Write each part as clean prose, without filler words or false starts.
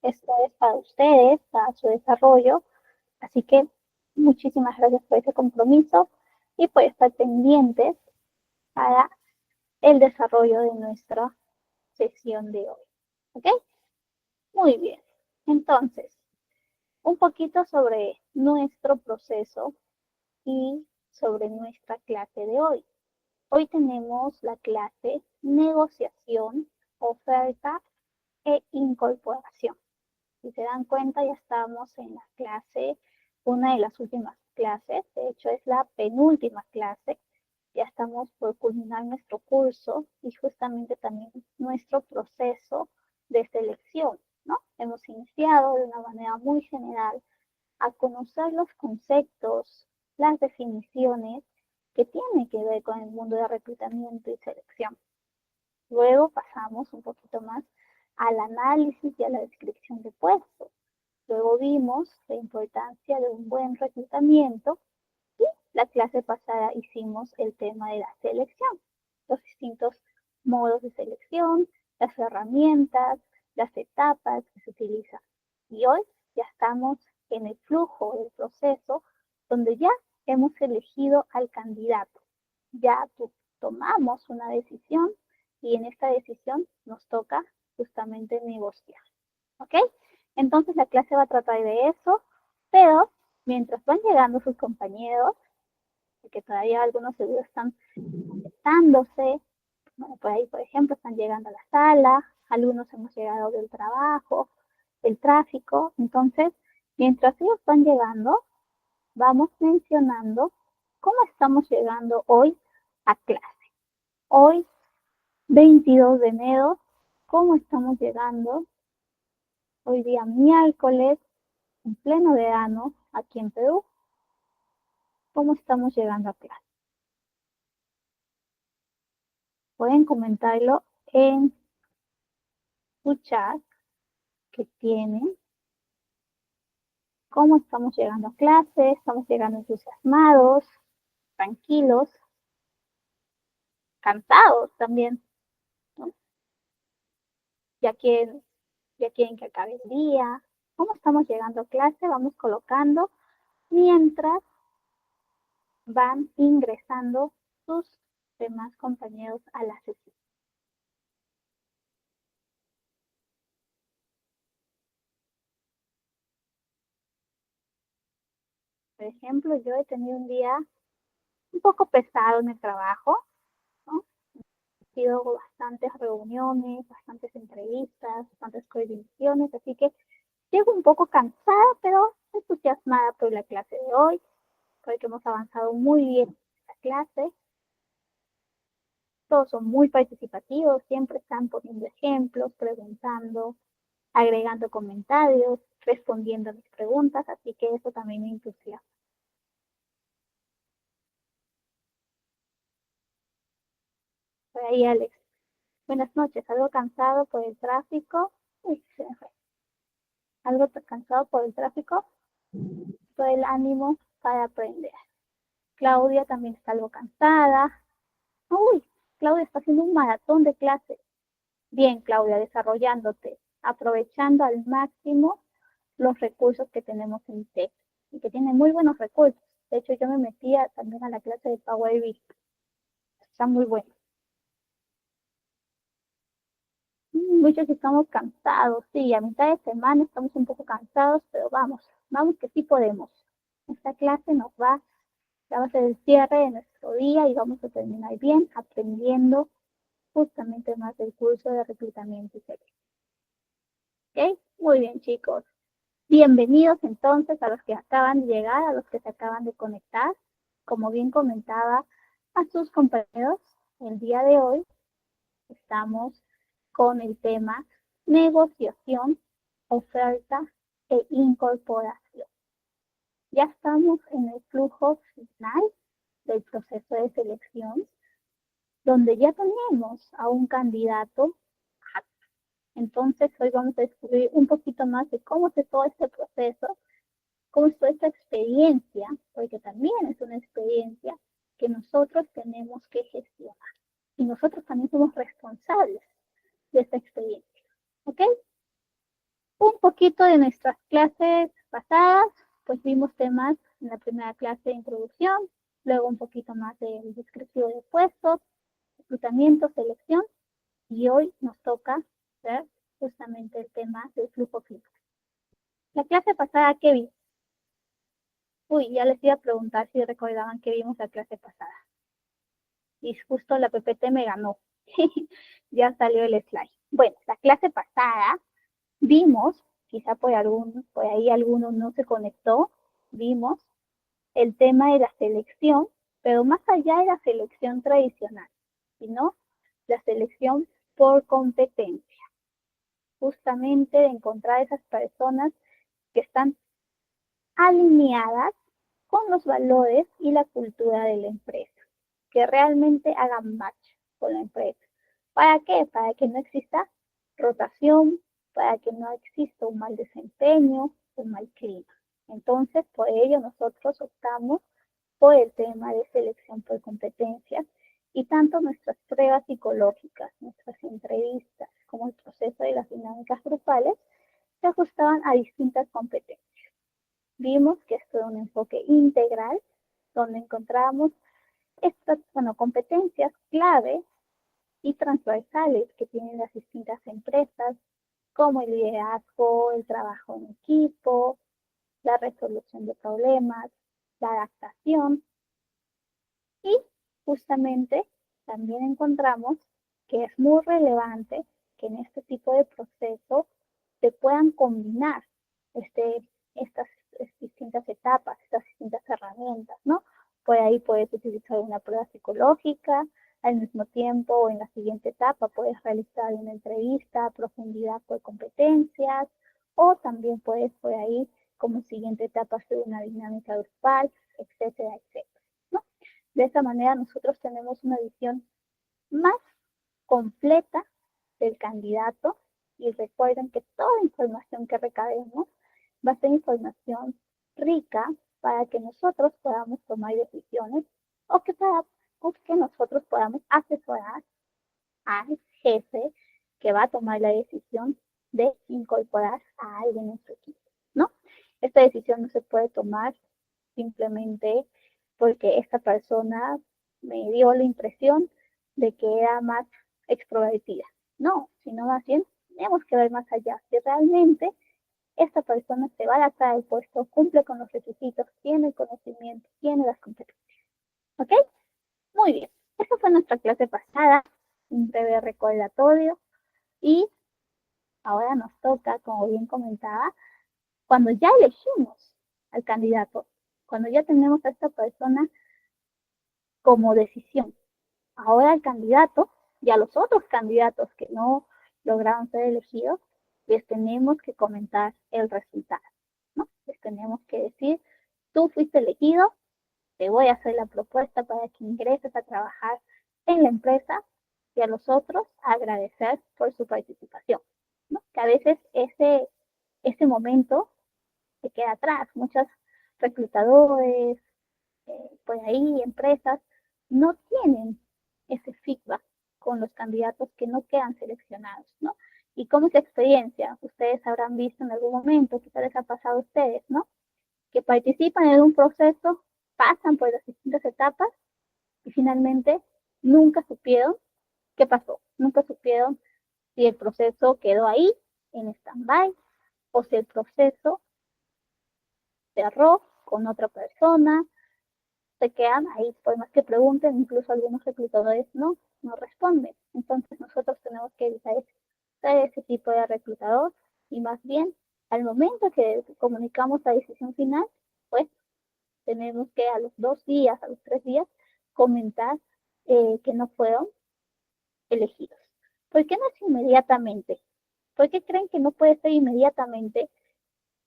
Esto es para ustedes, para su desarrollo. Así que muchísimas gracias por ese compromiso y por estar pendientes para el desarrollo de nuestra sesión de hoy. ¿Ok? Muy bien. Entonces, un poquito sobre nuestro proceso y sobre nuestra clase de hoy. Hoy tenemos la clase negociación, oferta e incorporación. Si se dan cuenta, ya estamos en la clase, una de las últimas clases, de hecho es la penúltima clase. Ya estamos por culminar nuestro curso y justamente también nuestro proceso de selección, ¿no? Hemos iniciado de una manera muy general a conocer los conceptos, las definiciones que tienen que ver con el mundo de reclutamiento y selección. Luego pasamos un poquito más al análisis y a la descripción de puestos. Luego vimos la importancia de un buen reclutamiento y la clase pasada hicimos el tema de la selección, los distintos modos de selección, las herramientas, las etapas que se utilizan. Y hoy ya estamos en el flujo del proceso donde ya hemos elegido al candidato. Ya tomamos una decisión y en esta decisión nos toca justamente negociar. ¿Ok? Entonces la clase va a tratar de eso, pero mientras van llegando sus compañeros, porque todavía algunos seguro están conectándose, bueno, por ahí, por ejemplo, están llegando a la sala, algunos hemos llegado del trabajo, del tráfico, entonces, mientras ellos van llegando, vamos mencionando cómo estamos llegando hoy a clase. Hoy, 22 de enero, cómo estamos llegando hoy día miércoles, en pleno verano, aquí en Perú, cómo estamos llegando a clase. Pueden comentarlo en su chat que tienen, cómo estamos llegando a clase, estamos llegando entusiasmados, tranquilos, cansados también, ¿no? Ya quieren, ya quieren que acabe el día, cómo estamos llegando a clase, vamos colocando mientras van ingresando sus demás compañeros a la sesión. Por ejemplo, yo he tenido un día un poco pesado en el trabajo, ¿no? He sido bastantes reuniones, bastantes entrevistas, bastantes coordinaciones, así que llego un poco cansada, pero entusiasmada por la clase de hoy, porque hemos avanzado muy bien en la clase. Todos son muy participativos, siempre están poniendo ejemplos, preguntando, agregando comentarios, respondiendo a mis preguntas, así que eso también me entusiasma. Por ahí, Alex. Buenas noches, algo cansado por el tráfico. Uy, se me fue. Algo cansado por el tráfico, por el ánimo para aprender. Claudia también está algo cansada. Uy, Claudia está haciendo un maratón de clases. Bien, Claudia, desarrollándote, aprovechando al máximo los recursos que tenemos en TEC y que tiene muy buenos recursos. De hecho, yo me metía también a la clase de Power BI. Está muy bueno. Muchos estamos cansados, sí, a mitad de semana estamos un poco cansados, pero vamos, vamos que sí podemos. Esta clase nos va, ya va a ser el cierre de nuestro día y vamos a terminar bien aprendiendo justamente más del curso de reclutamiento y selección. ¿Ok? Muy bien, chicos. Bienvenidos entonces a los que acaban de llegar, a los que se acaban de conectar. Como bien comentaba a sus compañeros, el día de hoy estamos con el tema negociación, oferta e incorporación. Ya estamos en el flujo final del proceso de selección, donde ya tenemos a un candidato. Entonces hoy vamos a descubrir un poquito más de cómo es todo este proceso, cómo es toda esta experiencia, porque también es una experiencia que nosotros tenemos que gestionar. Y nosotros también somos responsables de esta experiencia. ¿Ok? Un poquito poquito de nuestras clases pasadas, pues vimos temas en la primera clase de introducción, luego un poquito más del descriptivo de puestos, reclutamiento, selección, y hoy nos toca ver justamente el tema del flujo clínico. La clase pasada, ¿qué vimos? Uy, ya les iba a preguntar si recordaban que vimos la clase pasada. Y justo la PPT me ganó. Ya salió el slide. Bueno, la clase pasada vimos, quizá por ahí alguno no se conectó, vimos el tema de la selección, pero más allá de la selección tradicional, sino la selección por competencia. Justamente de encontrar esas personas que están alineadas con los valores y la cultura de la empresa, que realmente hagan match con la empresa. ¿Para qué? Para que no exista rotación, para que no exista un mal desempeño, un mal clima. Entonces, por ello nosotros optamos por el tema de selección por competencias y tanto nuestras pruebas psicológicas, nuestras entrevistas, como el proceso de las dinámicas grupales, se ajustaban a distintas competencias. Vimos que esto es un enfoque integral, donde encontramos estas competencias clave y transversales que tienen las distintas empresas, como el liderazgo, el trabajo en equipo, la resolución de problemas, la adaptación. Y justamente también encontramos que es muy relevante que en este tipo de proceso se puedan combinar estas distintas etapas, estas distintas herramientas, ¿no? Por ahí puedes utilizar una prueba psicológica, al mismo tiempo o en la siguiente etapa puedes realizar una entrevista a profundidad por competencias, o también puedes por ahí como siguiente etapa hacer una dinámica grupal, etcétera, etcétera, ¿no? De esa manera nosotros tenemos una visión más completa del candidato, y recuerden que toda información que recabemos va a ser información rica para que nosotros podamos tomar decisiones o que nosotros podamos asesorar al jefe que va a tomar la decisión de incorporar a alguien en su equipo, ¿no? Esta decisión no se puede tomar simplemente porque esta persona me dio la impresión de que era más extrovertida. No, sino más bien tenemos que ver más allá. Si realmente esta persona se va a adaptar al puesto, cumple con los requisitos, tiene el conocimiento, tiene las competencias. ¿Ok? Muy bien. Esta fue nuestra clase pasada, un breve recordatorio. Y ahora nos toca, como bien comentaba, cuando ya elegimos al candidato, cuando ya tenemos a esta persona como decisión. Ahora el candidato y a los otros candidatos que no lograron ser elegidos, les tenemos que comentar el resultado, ¿no? Les tenemos que decir, tú fuiste elegido, te voy a hacer la propuesta para que ingreses a trabajar en la empresa, y a los otros agradecer por su participación, ¿no? Que a veces ese momento se queda atrás. Muchos reclutadores, por ahí empresas, no tienen ese feedback con los candidatos que no quedan seleccionados, ¿no? Y cómo es la experiencia, ustedes habrán visto en algún momento, quizás les ha pasado a ustedes, ¿no? Que participan en un proceso, pasan por las distintas etapas y finalmente nunca supieron qué pasó, nunca supieron si el proceso quedó ahí en stand-by o si el proceso cerró con otra persona, se quedan ahí, por más que pregunten, incluso algunos reclutadores no responden. Entonces nosotros tenemos que evitar ese tipo de reclutador, y más bien al momento que comunicamos la decisión final, pues tenemos que a los 2 días, a los 3 días, comentar que no fueron elegidos. ¿Por qué no es inmediatamente? ¿Por qué creen que no puede ser inmediatamente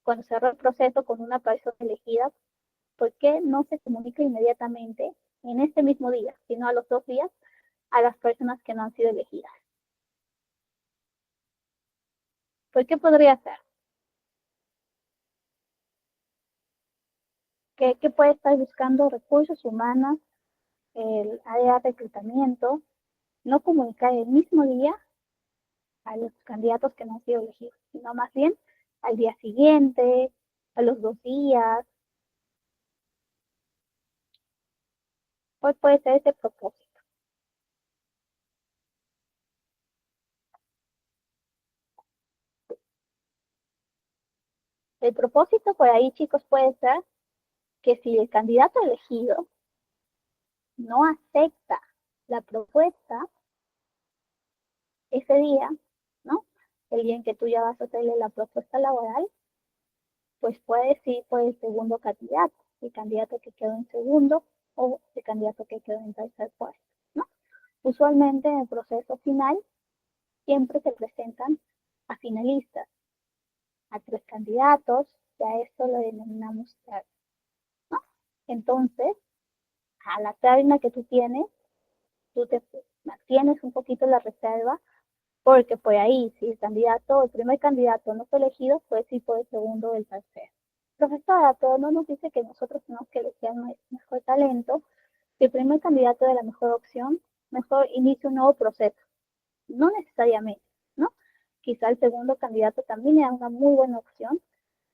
cuando cerró el proceso con una persona elegida? ¿Por qué no se comunica inmediatamente en este mismo día, sino a los 2 días, a las personas que no han sido elegidas? ¿Por qué podría ser? ¿Qué puede estar buscando recursos humanos, el área de reclutamiento, no comunicar el mismo día a los candidatos que no han sido elegidos, sino más bien al día siguiente, a los 2 días. ¿Cuál puede ser ese propósito? El propósito por ahí, chicos, puede ser que si el candidato elegido no acepta la propuesta ese día, ¿no? El día en que tú ya vas a hacerle la propuesta laboral, pues puedes ir por el segundo candidato, el candidato que quedó en segundo o el candidato que quedó en tercer puesto, ¿no? Usualmente en el proceso final siempre se presentan a finalistas, a 3 candidatos, ya esto lo denominamos terna, ¿no? Entonces, a la terna que tú tienes, tú te mantienes un poquito la reserva, porque por ahí, si el primer candidato no fue elegido, puede ir por el segundo o el tercero. Profesora, pero no nos dice que nosotros tenemos que elegir el mejor talento. Si el primer candidato de la mejor opción, mejor inicia un nuevo proceso. No necesariamente, ¿no? Quizá el segundo candidato también era una muy buena opción,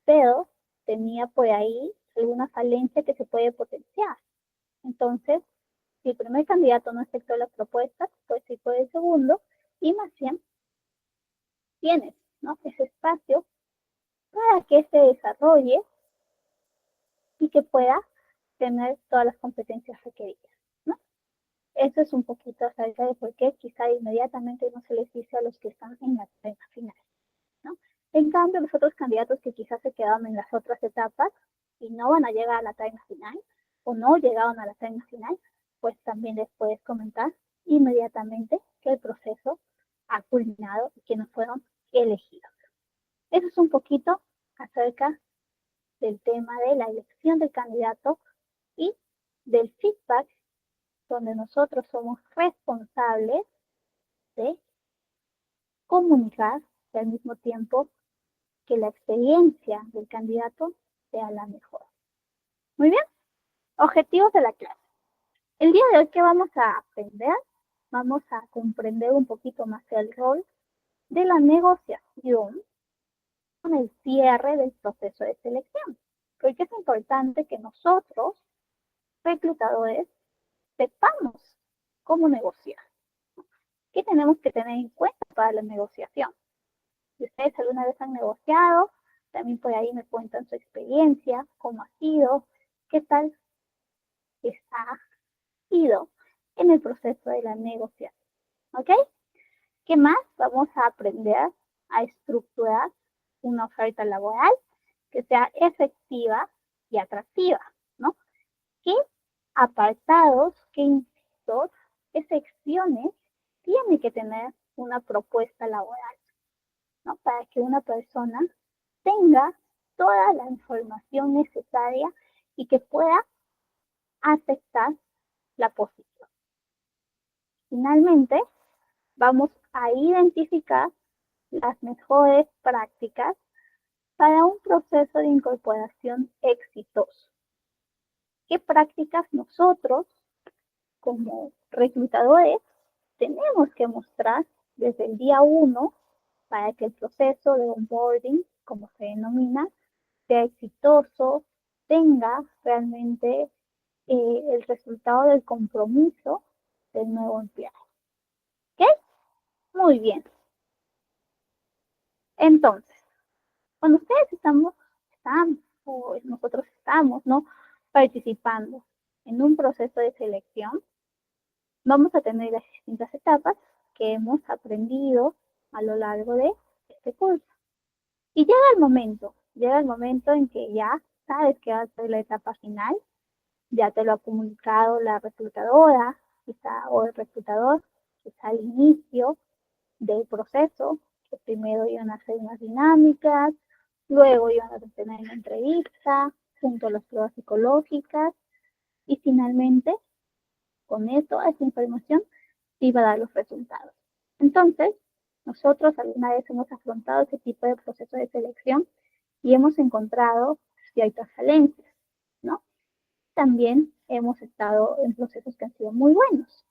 pero tenía por ahí alguna falencia que se puede potenciar. Entonces, si el primer candidato no aceptó las propuestas, pues sí por el segundo, y más bien tienes, ¿no? Ese espacio para que se desarrolle y que pueda tener todas las competencias requeridas, ¿no? Eso es un poquito acerca de por qué quizá inmediatamente no se les dice a los que están en la etapa final, ¿no? En cambio, los otros candidatos que quizás se quedaron en las otras etapas y no van a llegar a la etapa final o no llegaron a la etapa final, pues también les puedes comentar inmediatamente que el proceso ha culminado y que no fueron elegidos. Eso es un poquito acerca del tema de la elección del candidato y del feedback, donde nosotros somos responsables de comunicar y al mismo tiempo que la experiencia del candidato sea la mejor. Muy bien, objetivos de la clase. El día de hoy, ¿qué vamos a aprender? Vamos a comprender un poquito más el rol de la negociación con el cierre del proceso de selección. Porque es importante que nosotros, reclutadores, sepamos cómo negociar. ¿Qué tenemos que tener en cuenta para la negociación? Si ustedes alguna vez han negociado, también por ahí me cuentan su experiencia, cómo ha sido, qué tal les ha ido en el proceso de la negociación. ¿Ok? ¿Qué más? Vamos a aprender a estructurar una oferta laboral que sea efectiva y atractiva, ¿no? ¿Qué apartados, qué incisos, qué secciones tiene que tener una propuesta laboral, ¿no? Para que una persona tenga toda la información necesaria y que pueda aceptar la posición. Finalmente, vamos a identificar las mejores prácticas para un proceso de incorporación exitoso. ¿Qué prácticas nosotros, como reclutadores, tenemos que mostrar desde el día 1 para que el proceso de onboarding, como se denomina, sea exitoso, tenga realmente el resultado del compromiso del nuevo empleado? ¿Ok? Muy bien. Entonces, cuando ustedes están o nosotros estamos, ¿no? Participando en un proceso de selección, vamos a tener las distintas etapas que hemos aprendido a lo largo de este curso. Y llega el momento en que ya sabes que va a ser la etapa final, ya te lo ha comunicado la reclutadora, quizá, o el reclutador, quizá al inicio del proceso, que primero iban a hacer unas dinámicas, luego iban a tener una entrevista, junto a las pruebas psicológicas, y finalmente, con toda esa información, se iba a dar los resultados. Entonces, nosotros alguna vez hemos afrontado ese tipo de proceso de selección y hemos encontrado ciertas falencias, ¿no? También hemos estado en procesos que han sido muy buenos.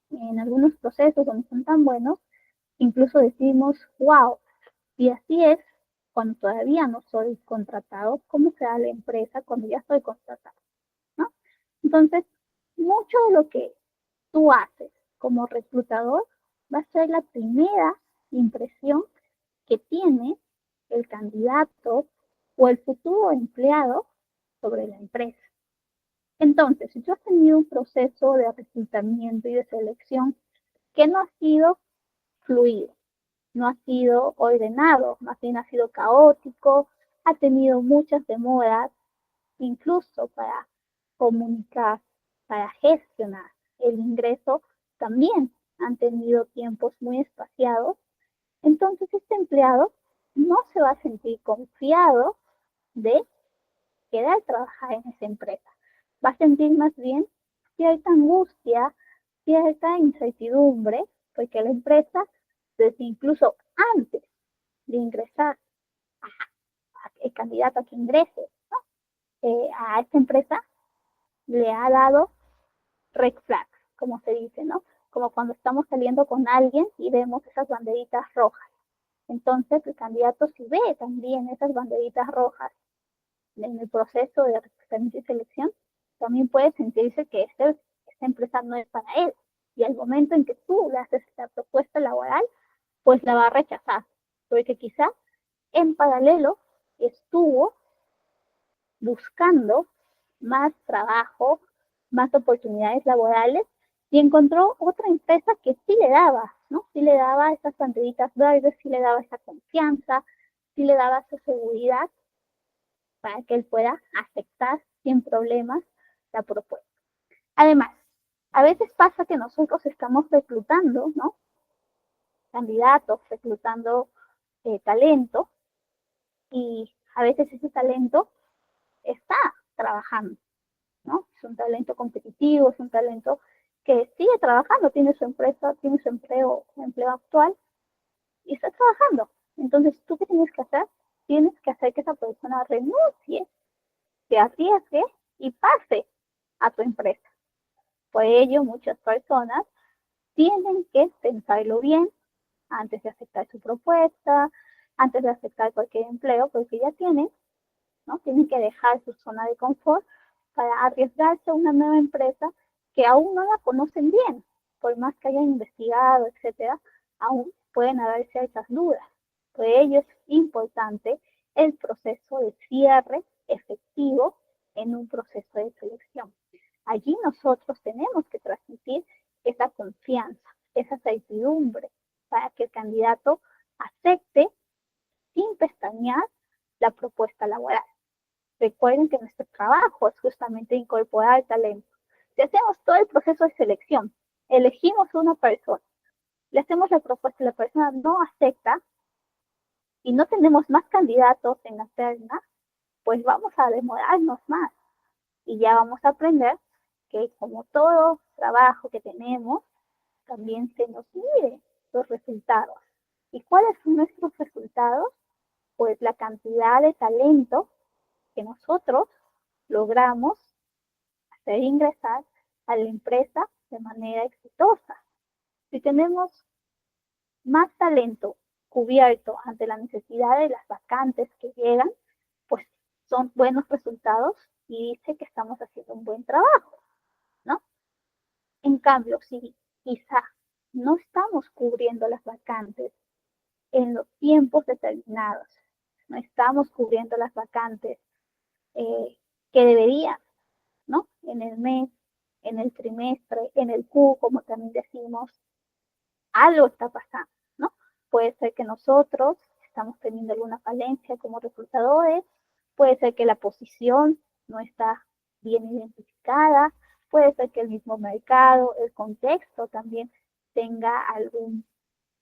En algunos procesos donde son tan buenos, incluso decimos, wow, y así es cuando todavía no soy contratado, cómo será la empresa cuando ya estoy contratado, ¿no? Entonces, mucho de lo que tú haces como reclutador va a ser la primera impresión que tiene el candidato o el futuro empleado sobre la empresa. Entonces, si tú has tenido un proceso de reclutamiento y de selección que no ha sido fluido, no ha sido ordenado, más bien ha sido caótico, ha tenido muchas demoras, incluso para comunicar, para gestionar el ingreso, también han tenido tiempos muy espaciados. Entonces, este empleado no se va a sentir confiado de querer trabajar en esa empresa. Va a sentir más bien cierta angustia, cierta incertidumbre, porque la empresa, desde incluso antes de ingresar el candidato a que ingrese, ¿no? A esta empresa, le ha dado red flags, como se dice, ¿no? Como cuando estamos saliendo con alguien y vemos esas banderitas rojas. Entonces, el candidato, si ve también esas banderitas rojas en el proceso de reclutamiento y selección, también puede sentirse que esta empresa no es para él. Y al momento en que tú le haces la propuesta laboral, pues la va a rechazar, porque quizá en paralelo estuvo buscando más trabajo, más oportunidades laborales y encontró otra empresa que sí le daba, ¿no? Sí le daba esas banderitas verdes, sí le daba esa confianza, sí le daba esa seguridad para que él pueda aceptar sin problemas la propuesta. Además, a veces pasa que nosotros estamos reclutando, ¿no? Candidatos, reclutando talento y a veces ese talento está trabajando, ¿no? Es un talento competitivo, es un talento que sigue trabajando, tiene su empresa, tiene su empleo actual y está trabajando. Entonces, ¿tú qué tienes que hacer? Tienes que hacer que esa persona renuncie, se arriesgue y pase a tu empresa. Por ello, muchas personas tienen que pensarlo bien antes de aceptar su propuesta, antes de aceptar cualquier empleo, porque ya tienen, ¿no? Tienen que dejar su zona de confort para arriesgarse a una nueva empresa que aún no la conocen bien, por más que hayan investigado, etcétera, aún pueden haber ciertas dudas. Por ello es importante el proceso de cierre efectivo en un proceso de selección. Allí nosotros tenemos que transmitir esa confianza, esa certidumbre, para que el candidato acepte sin pestañear la propuesta laboral. Recuerden que nuestro trabajo es justamente incorporar talento. Si hacemos todo el proceso de selección, elegimos una persona, le hacemos la propuesta y la persona no acepta y no tenemos más candidatos en la terna, pues vamos a demorarnos más y ya vamos a aprender que como todo trabajo que tenemos, también se nos mide los resultados. ¿Y cuáles son nuestros resultados? Pues la cantidad de talento que nosotros logramos hacer ingresar a la empresa de manera exitosa. Si tenemos más talento cubierto ante la necesidad de las vacantes que llegan, pues son buenos resultados y dice que estamos haciendo un buen trabajo, ¿no? En cambio, si quizá no estamos cubriendo las vacantes en los tiempos determinados, no estamos cubriendo las vacantes que deberían, ¿no? En el mes, en el trimestre, en el Q, como también decimos, algo está pasando, ¿no? Puede ser que nosotros estamos teniendo alguna falencia como reclutadores, puede ser que la posición no está bien identificada, puede ser que el mismo mercado, el contexto también tenga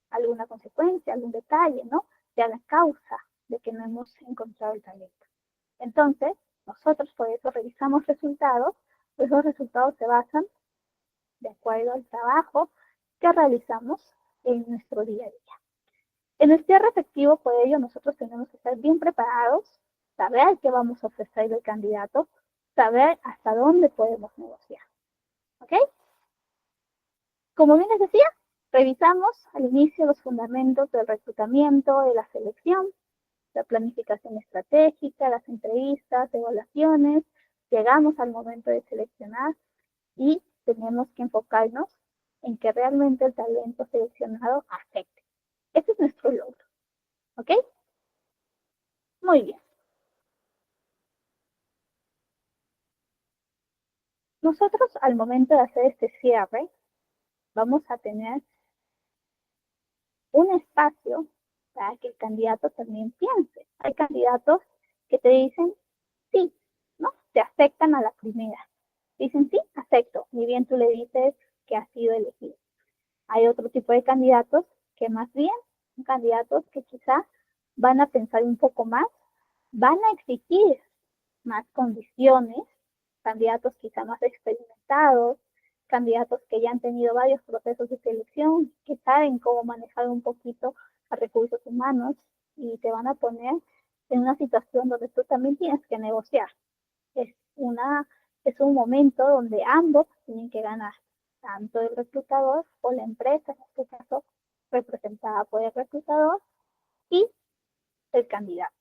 alguna consecuencia, algún detalle, ¿no? Sea la causa de que no hemos encontrado el talento. Entonces, nosotros por eso revisamos resultados, pues los resultados se basan de acuerdo al trabajo que realizamos en nuestro día a día. En el cierre efectivo, por ello, nosotros tenemos que estar bien preparados, saber qué vamos a ofrecer al candidato, saber hasta dónde podemos negociar. ¿Ok? Como bien les decía, revisamos al inicio los fundamentos del reclutamiento, de la selección, la planificación estratégica, las entrevistas, evaluaciones, llegamos al momento de seleccionar y tenemos que enfocarnos en que realmente el talento seleccionado afecte. Ese es nuestro logro, ¿ok? Muy bien. Nosotros al momento de hacer este cierre vamos a tener un espacio para que el candidato también piense. Hay candidatos que te dicen sí, ¿no? Te aceptan a la primera. Dicen sí, acepto. Ni bien tú le dices que ha sido elegido. Hay otro tipo de candidatos que más bien son candidatos que quizás van a pensar un poco más, van a exigir más condiciones, candidatos quizá más experimentados, candidatos que ya han tenido varios procesos de selección, que saben cómo manejar un poquito a recursos humanos y te van a poner en una situación donde tú también tienes que negociar. Es, una, es un momento donde ambos tienen que ganar, tanto el reclutador o la empresa, en este caso representada por el reclutador, y el candidato.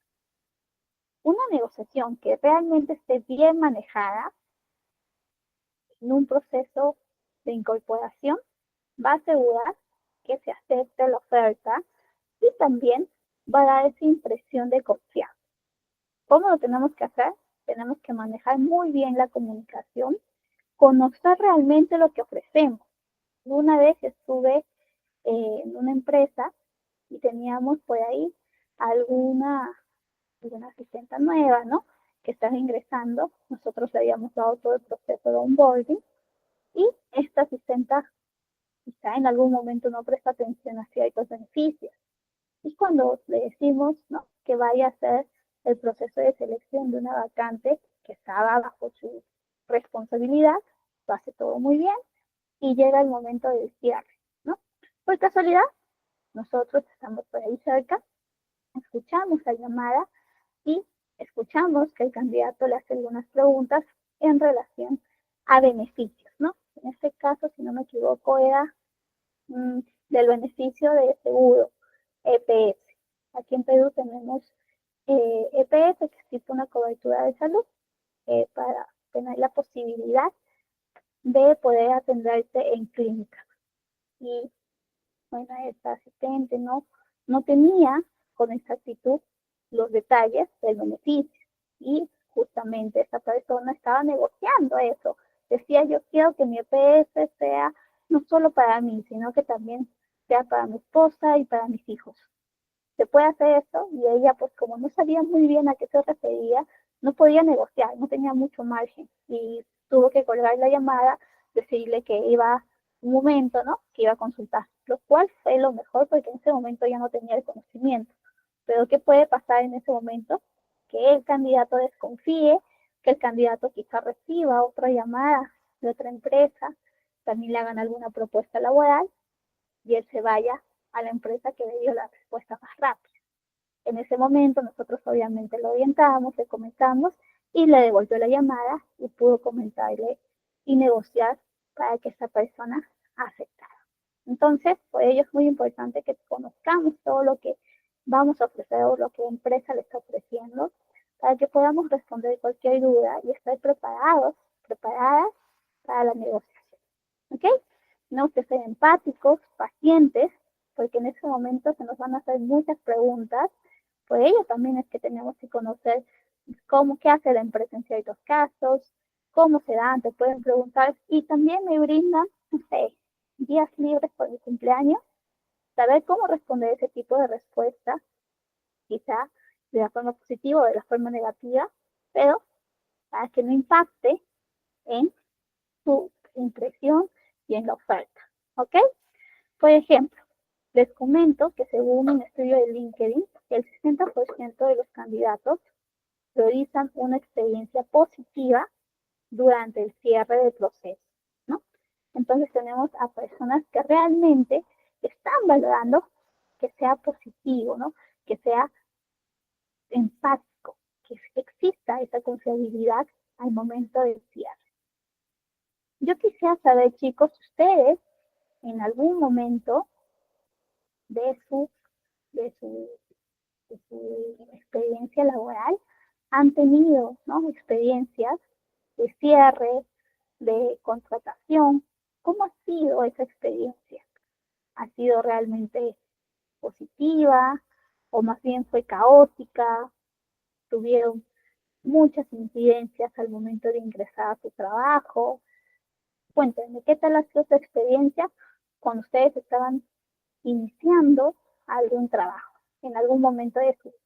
Una negociación que realmente esté bien manejada en un proceso de incorporación va a asegurar que se acepte la oferta y también va a dar esa impresión de confianza. ¿Cómo lo tenemos que hacer? Tenemos que manejar muy bien la comunicación, conocer realmente lo que ofrecemos. Una vez estuve en una empresa y teníamos por ahí alguna asistente nueva, ¿no? Que estaba ingresando. Nosotros le habíamos dado todo el proceso de onboarding y esta asistente quizá en algún momento no presta atención a ciertos beneficios. Y cuando le decimos, ¿no? Que vaya a hacer el proceso de selección de una vacante que estaba bajo su responsabilidad, lo hace todo muy bien y llega el momento del cierre, ¿no? Por casualidad, nosotros estamos por ahí cerca, escuchamos la llamada y escuchamos que el candidato le hace algunas preguntas en relación a beneficios, ¿no? En este caso, si no me equivoco, era del beneficio de seguro, EPS. Aquí en Perú tenemos EPS, que es tipo una cobertura de salud, para tener la posibilidad de poder atenderte en clínica. Y bueno, esta asistente no tenía con exactitud los detalles del beneficio y justamente esta persona estaba negociando eso. Decía, yo quiero que mi EPS sea no solo para mí, sino que también sea para mi esposa y para mis hijos. ¿Se puede hacer eso? Y ella, pues como no sabía muy bien a qué se refería, no podía negociar, no tenía mucho margen y tuvo que colgar la llamada, decirle que iba un momento, ¿no? Que iba a consultar, lo cual fue lo mejor porque en ese momento ya no tenía el conocimiento. Pero ¿qué puede pasar en ese momento? Que el candidato desconfíe, que el candidato quizá reciba otra llamada de otra empresa, también le hagan alguna propuesta laboral y él se vaya a la empresa que le dio la respuesta más rápida. En ese momento nosotros obviamente lo orientamos, le comentamos y le devolvió la llamada y pudo comentarle y negociar para que esa persona aceptara. Entonces, por ello es muy importante que conozcamos todo lo que vamos a ofrecer o lo que la empresa le está ofreciendo para que podamos responder cualquier duda y estar preparadas para la negociación. ¿Ok? Tenemos que ser empáticos, pacientes, porque en ese momento se nos van a hacer muchas preguntas. Por ello también es que tenemos que conocer qué hace la empresa en ciertos casos, cómo se dan, te pueden preguntar y también me brindan, no sé, días libres por mi cumpleaños, saber cómo responder ese tipo de respuesta, quizá de la forma positiva o de la forma negativa, pero para que no impacte en su impresión y en la oferta. ¿Ok? Por ejemplo, les comento que según un estudio de LinkedIn, el 60% de los candidatos priorizan una experiencia positiva durante el cierre del proceso, ¿no? Entonces tenemos a personas que realmente están valorando que sea positivo, ¿no? Que sea empático, que exista esa confiabilidad al momento del cierre. Yo quisiera saber, chicos, ustedes en algún momento de su de su experiencia laboral han tenido, ¿no?, experiencias de cierre, de contratación. ¿Cómo ha sido esa experiencia? ¿Ha sido realmente positiva o más bien fue caótica? ¿Tuvieron muchas incidencias al momento de ingresar a su trabajo? Cuéntenme, ¿qué tal ha sido su experiencia cuando ustedes estaban iniciando algún trabajo en algún momento de su vida?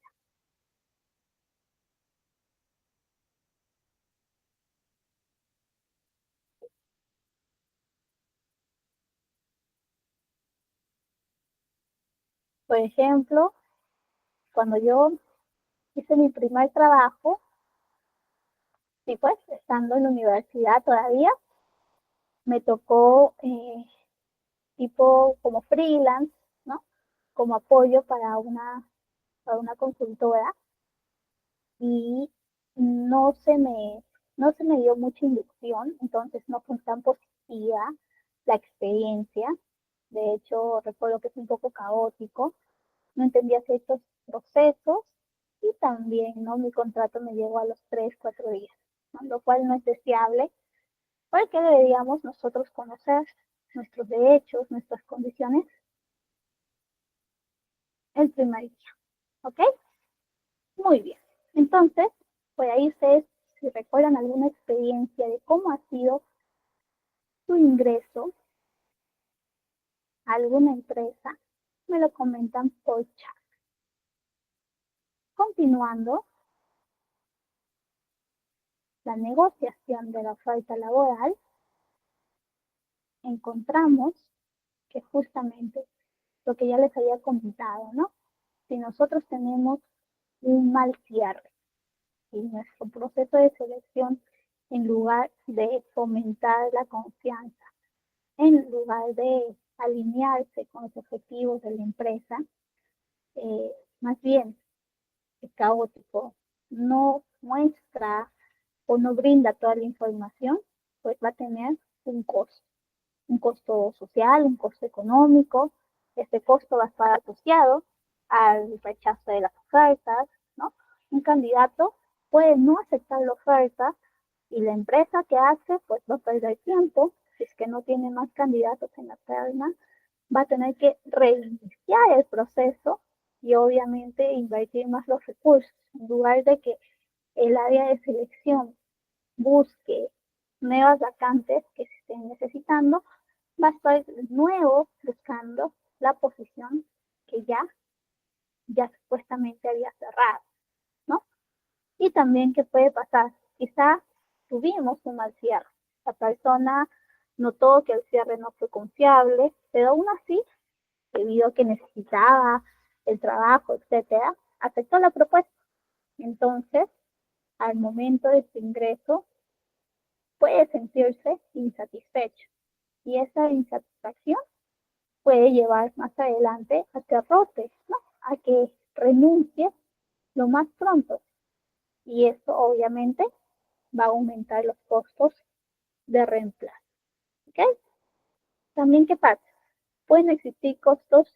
Por ejemplo, cuando yo hice mi primer trabajo, sí, pues, estando en la universidad todavía, me tocó tipo como freelance, ¿no? Como apoyo para una consultora y no se me, no se me dio mucha inducción, entonces no fue tan positiva la experiencia. De hecho, recuerdo que es un poco caótico, no entendía ciertos procesos y también, ¿no?, mi contrato me llegó a los 3, 4 días, ¿no?, lo cual no es deseable porque deberíamos nosotros conocer nuestros derechos, nuestras condiciones el primer día. ¿Ok? Muy bien. Entonces, por ahí ustedes, si recuerdan alguna experiencia de cómo ha sido su ingreso a alguna empresa, me lo comentan por chat. Continuando, la negociación de la oferta laboral, encontramos que justamente lo que ya les había comentado, ¿no? Si nosotros tenemos un mal cierre y nuestro proceso de selección, en lugar de fomentar la confianza, en lugar de alinearse con los objetivos de la empresa, más bien es caótico, no muestra o no brinda toda la información, pues va a tener un costo social, un costo económico. Este costo va a estar asociado al rechazo de las ofertas, ¿no? Un candidato puede no aceptar la oferta y la empresa que hace, pues va a perder tiempo. Si es que no tiene más candidatos en la terna, va a tener que reiniciar el proceso y obviamente invertir más los recursos, en lugar de que el área de selección busque nuevas vacantes que se estén necesitando, va a estar de nuevo buscando la posición que ya supuestamente había cerrado, ¿no? Y también, ¿qué puede pasar? Quizá tuvimos un mal cierre. La persona notó que el cierre no fue confiable, pero aún así, debido a que necesitaba el trabajo, etcétera, aceptó la propuesta. Entonces, al momento de su ingreso, puede sentirse insatisfecho. Y esa insatisfacción puede llevar más adelante a que rote, ¿no?, a que renuncie lo más pronto. Y eso obviamente va a aumentar los costos de reemplazo. ¿Ok? También, ¿qué pasa? Pueden existir costos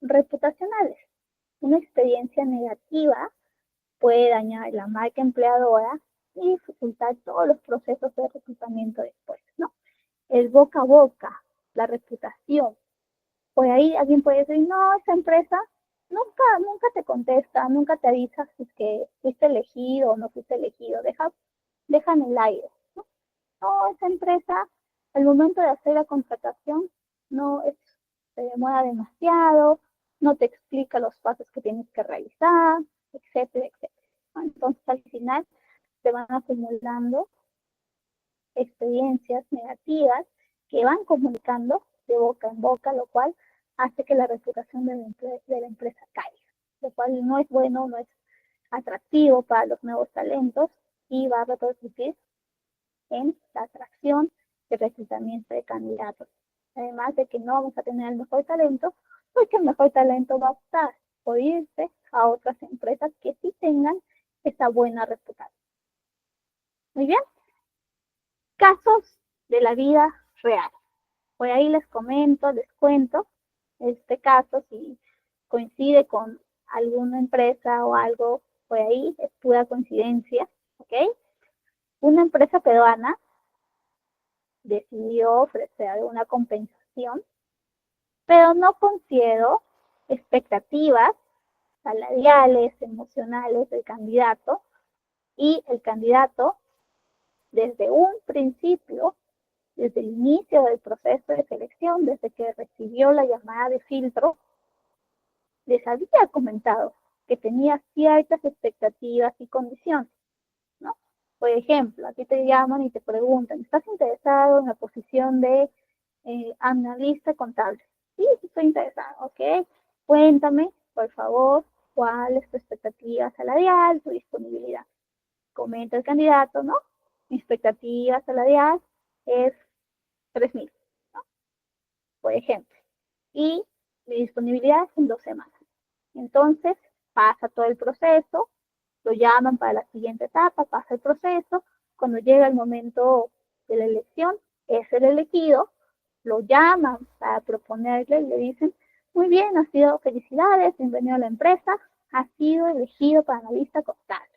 reputacionales. Una experiencia negativa puede dañar la marca empleadora y dificultar todos los procesos de reclutamiento después, ¿no? El boca a boca, la reputación. Por ahí alguien puede decir, no, esa empresa nunca te contesta, nunca te avisa si es que fuiste elegido o no fuiste elegido, deja en el aire, ¿no? No, esa empresa, al momento de hacer la contratación, no es, se demora demasiado, no te explica los pasos que tienes que realizar, etcétera, etcétera, ¿no? Entonces, al final, se van acumulando experiencias negativas que van comunicando de boca en boca, lo cual hace que la reputación de la empresa caiga, lo cual no es bueno, no es atractivo para los nuevos talentos y va a repercutir en la atracción y reclutamiento de candidatos. Además de que no vamos a tener el mejor talento, porque el mejor talento va a optar por irse a otras empresas que sí tengan esa buena reputación. Muy bien, casos de la vida real. Por ahí les comento, les cuento este caso, si coincide con alguna empresa o algo por ahí, es pura coincidencia, ¿ok? Una empresa peruana decidió ofrecer una compensación, pero no consideró expectativas salariales, emocionales del candidato, y el candidato desde un principio, desde el inicio del proceso de selección, desde que recibió la llamada de filtro, les había comentado que tenía ciertas expectativas y condiciones, ¿no? Por ejemplo, aquí te llaman y te preguntan, ¿estás interesado en la posición de analista contable? Sí, estoy interesado, ok. Cuéntame, por favor, cuál es tu expectativa salarial, tu disponibilidad. Comenta el candidato, ¿no? Mi expectativa salarial es 3.000, ¿no? Por ejemplo. Y mi disponibilidad es en 2 semanas. Entonces, pasa todo el proceso, lo llaman para la siguiente etapa, pasa el proceso, cuando llega el momento de la elección, es el elegido, lo llaman para proponerle y le dicen, muy bien, ha sido felicidades, bienvenido a la empresa, ha sido elegido para analista contable.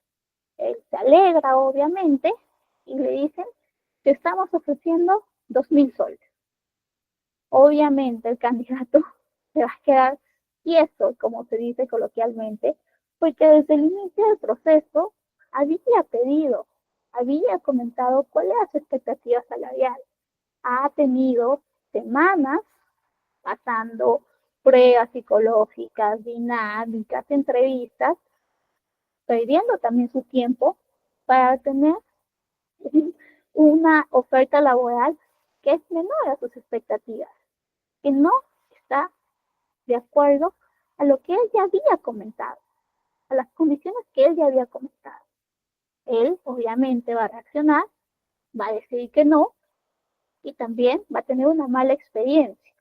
Él se alegra, obviamente, y le dicen, te estamos ofreciendo 2.000 soles. Obviamente el candidato se va a quedar tieso, como se dice coloquialmente, porque desde el inicio del proceso había pedido, había comentado cuál era su expectativa salarial. Ha tenido semanas pasando pruebas psicológicas, dinámicas, entrevistas, perdiendo también su tiempo para tener una oferta laboral que es menor a sus expectativas, que no está de acuerdo a lo que él ya había comentado, a las condiciones que él ya había comentado. Él obviamente va a reaccionar, va a decir que no y también va a tener una mala experiencia.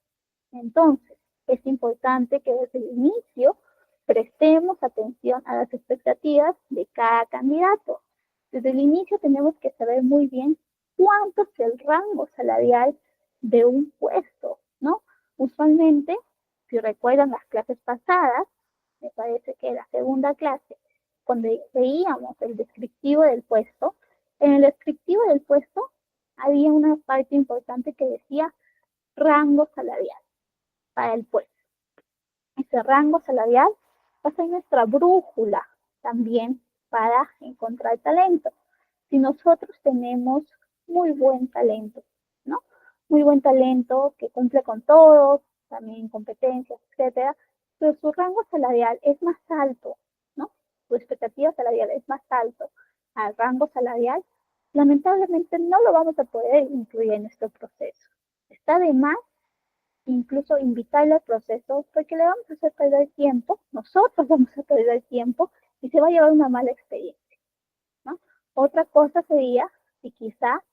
Entonces, es importante que desde el inicio prestemos atención a las expectativas de cada candidato. Desde el inicio tenemos que saber muy bien cuánto es el rango salarial de un puesto, ¿no? Usualmente, si recuerdan las clases pasadas, me parece que la segunda clase, cuando veíamos el descriptivo del puesto, en el descriptivo del puesto había una parte importante que decía rango salarial para el puesto. Ese rango salarial va a ser nuestra brújula también para encontrar talento. Si nosotros tenemos muy buen talento, ¿no? Muy buen talento que cumple con todo, también competencias, etcétera, pero su rango salarial es más alto, ¿no? Su expectativa salarial es más alto al rango salarial, lamentablemente no lo vamos a poder incluir en nuestro proceso. Está de más incluso invitarle al proceso porque le vamos a hacer perder tiempo, nosotros vamos a perder tiempo y se va a llevar una mala experiencia, ¿no? Otra cosa sería si quizá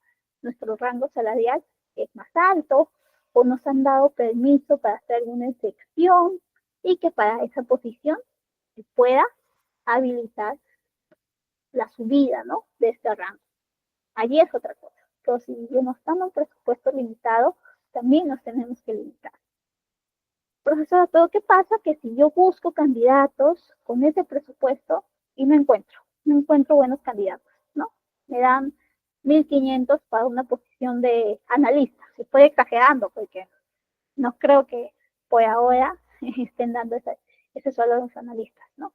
nuestro rango salarial es más alto o nos han dado permiso para hacer alguna excepción y que para esa posición se pueda habilitar la subida, ¿no? De este rango. Allí es otra cosa. Pero si nos damos un presupuesto limitado, también nos tenemos que limitar. Profesora, pero ¿qué pasa? Que si yo busco candidatos con ese presupuesto y no encuentro buenos candidatos, ¿no? Me dan 1.500 para una posición de analista. Estoy exagerando porque no creo que por ahora estén dando ese sueldo a los analistas, ¿no?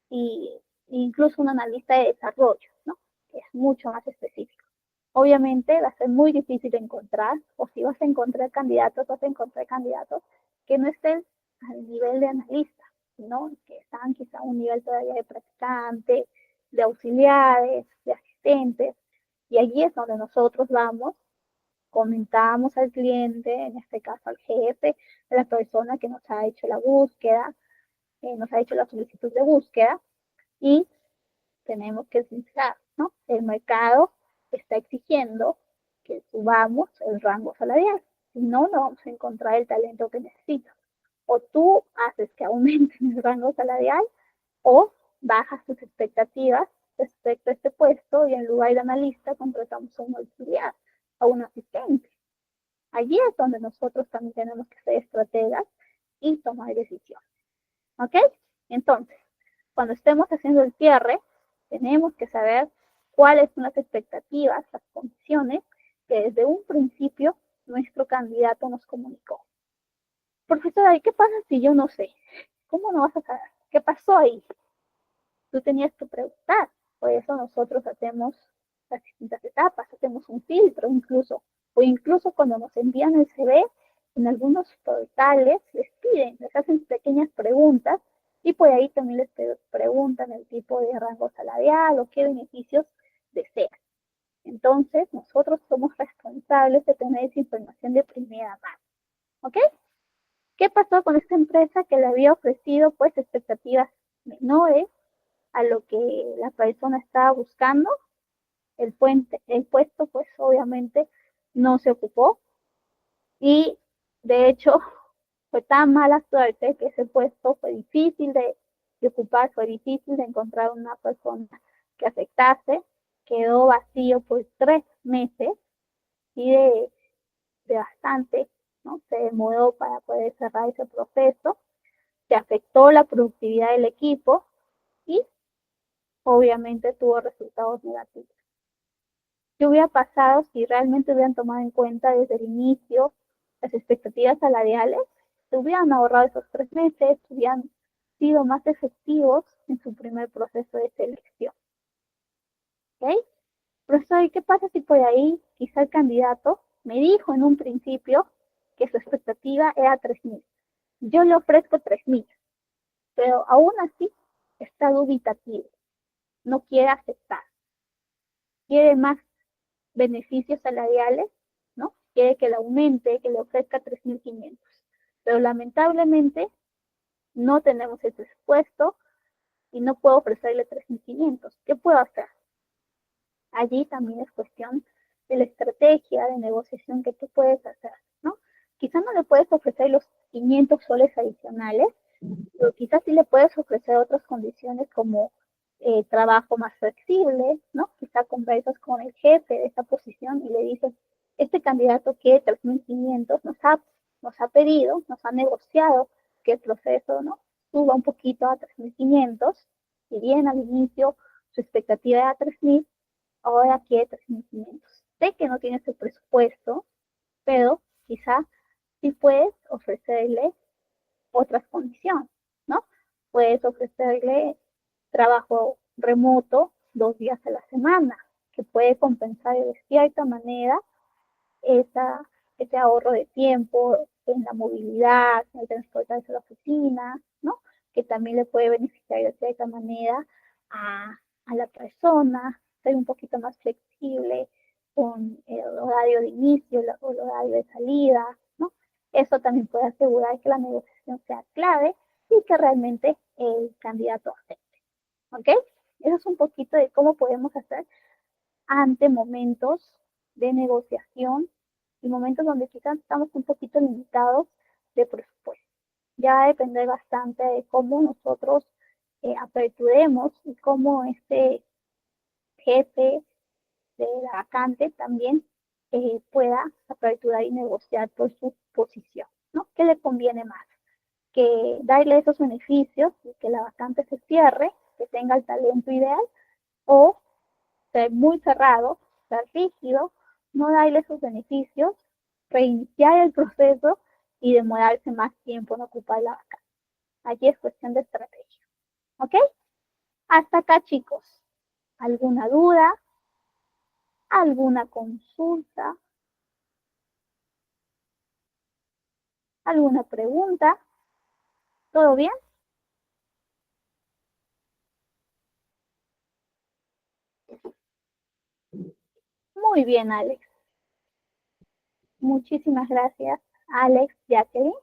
Y incluso un analista de desarrollo, ¿no? Que es mucho más específico. Obviamente va a ser muy difícil de encontrar, o si vas a encontrar candidatos, vas a encontrar candidatos que no estén al nivel de analista, sino que están quizá a un nivel todavía de practicante, de auxiliares, de asistentes, y allí es donde nosotros vamos, comentamos al cliente, en este caso al jefe, a la persona que nos ha hecho la búsqueda, nos ha hecho la solicitud de búsqueda, y tenemos que sincerar, ¿no? El mercado está exigiendo que subamos el rango salarial, si no, no vamos a encontrar el talento que necesitas. O tú haces que aumente el rango salarial o bajas tus expectativas respecto a este puesto y en lugar de analista contratamos a un auxiliar, a un asistente. Allí es donde nosotros también tenemos que ser estrategas y tomar decisiones. ¿Ok? Entonces, cuando estemos haciendo el cierre, tenemos que saber cuáles son las expectativas, las condiciones que desde un principio nuestro candidato nos comunicó. Profesora, ¿y qué pasa si yo no sé? ¿Cómo no vas a saber? ¿Qué pasó ahí? Tú tenías que preguntar. Por eso nosotros hacemos las distintas etapas, hacemos un filtro incluso, o incluso cuando nos envían el CV, en algunos portales les piden, les hacen pequeñas preguntas y por ahí también les preguntan el tipo de rango salarial o qué beneficios desean. Entonces, nosotros somos responsables de tener esa información de primera mano. ¿Ok? ¿Qué pasó con esta empresa que le había ofrecido pues expectativas menores a lo que la persona estaba buscando? El puesto pues obviamente no se ocupó y de hecho fue tan mala suerte que ese puesto fue difícil de ocupar, fue difícil de encontrar una persona que aceptase, quedó vacío por 3 meses y de bastante, ¿no? Se demoró para poder cerrar ese proceso, se afectó la productividad del equipo y obviamente tuvo resultados negativos. ¿Qué hubiera pasado si realmente hubieran tomado en cuenta desde el inicio las expectativas salariales? Se hubieran ahorrado esos 3 meses, hubieran sido más efectivos en su primer proceso de selección. ¿Ok? Profesor, ¿y qué pasa si por ahí quizá el candidato me dijo en un principio que su expectativa era 3.000? Yo le ofrezco 3.000, pero aún así está dubitativo, no quiere aceptar, quiere más beneficios salariales, ¿no? Quiere que le aumente, que le ofrezca 3.500. Pero lamentablemente no tenemos el presupuesto y no puedo ofrecerle 3.500. ¿Qué puedo hacer? Allí también es cuestión de la estrategia de negociación que tú puedes hacer, ¿no? Quizás no le puedes ofrecer los 500 soles adicionales, pero quizás sí le puedes ofrecer otras condiciones como trabajo más flexible, ¿no? Quizá conversas con el jefe de esa posición y le dices, este candidato quiere 3.500, nos ha pedido, nos ha negociado que el proceso, ¿no? Suba un poquito a 3.500, si bien al inicio su expectativa era 3.000, ahora quiere 3.500. Sé que no tienes el presupuesto, pero quizá sí puedes ofrecerle otras condiciones, ¿no? Puedes ofrecerle trabajo remoto 2 días a la semana, que puede compensar de cierta manera esa, ese ahorro de tiempo en la movilidad, en el transportarse a la oficina, ¿no? Que también le puede beneficiar de cierta manera a la persona, ser un poquito más flexible con el horario de inicio, el horario de salida, ¿no? Eso también puede asegurar que la negociación sea clave y que realmente el candidato acepte. ¿Ok? Eso es un poquito de cómo podemos hacer ante momentos de negociación y momentos donde quizás estamos un poquito limitados de presupuesto. Ya va a depender bastante de cómo nosotros aperturemos y cómo este jefe de la vacante también pueda aperturar y negociar por su posición, ¿no? ¿Qué le conviene más? Que darle esos beneficios y que la vacante se cierre, que tenga el talento ideal, o ser muy cerrado, ser rígido, no darle esos beneficios, reiniciar el proceso y demorarse más tiempo en ocupar la vacante. Aquí es cuestión de estrategia. ¿Ok? Hasta acá, chicos. ¿Alguna duda? ¿Alguna consulta? ¿Alguna pregunta? ¿Todo bien? Muy bien, Alex. Muchísimas gracias, Alex, Jacqueline.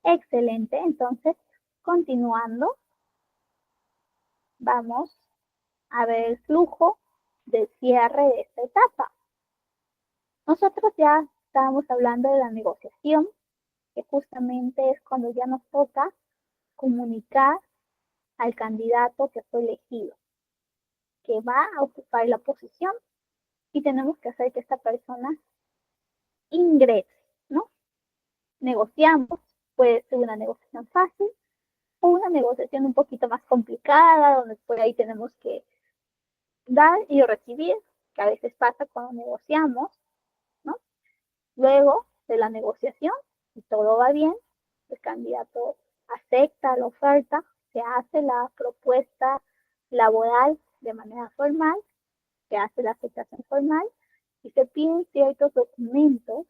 Excelente. Entonces, continuando, vamos a ver el flujo de cierre de esta etapa. Nosotros ya estábamos hablando de la negociación, que justamente es cuando ya nos toca comunicar al candidato que fue elegido, que va a ocupar la posición y tenemos que hacer que esta persona ingrese, ¿no? Negociamos, puede ser una negociación fácil o una negociación un poquito más complicada, donde por ahí tenemos que dar y recibir, que a veces pasa cuando negociamos, ¿no? Luego de la negociación, si todo va bien, el candidato acepta la oferta, se hace la propuesta laboral de manera formal, se hace la aceptación formal y se piden ciertos documentos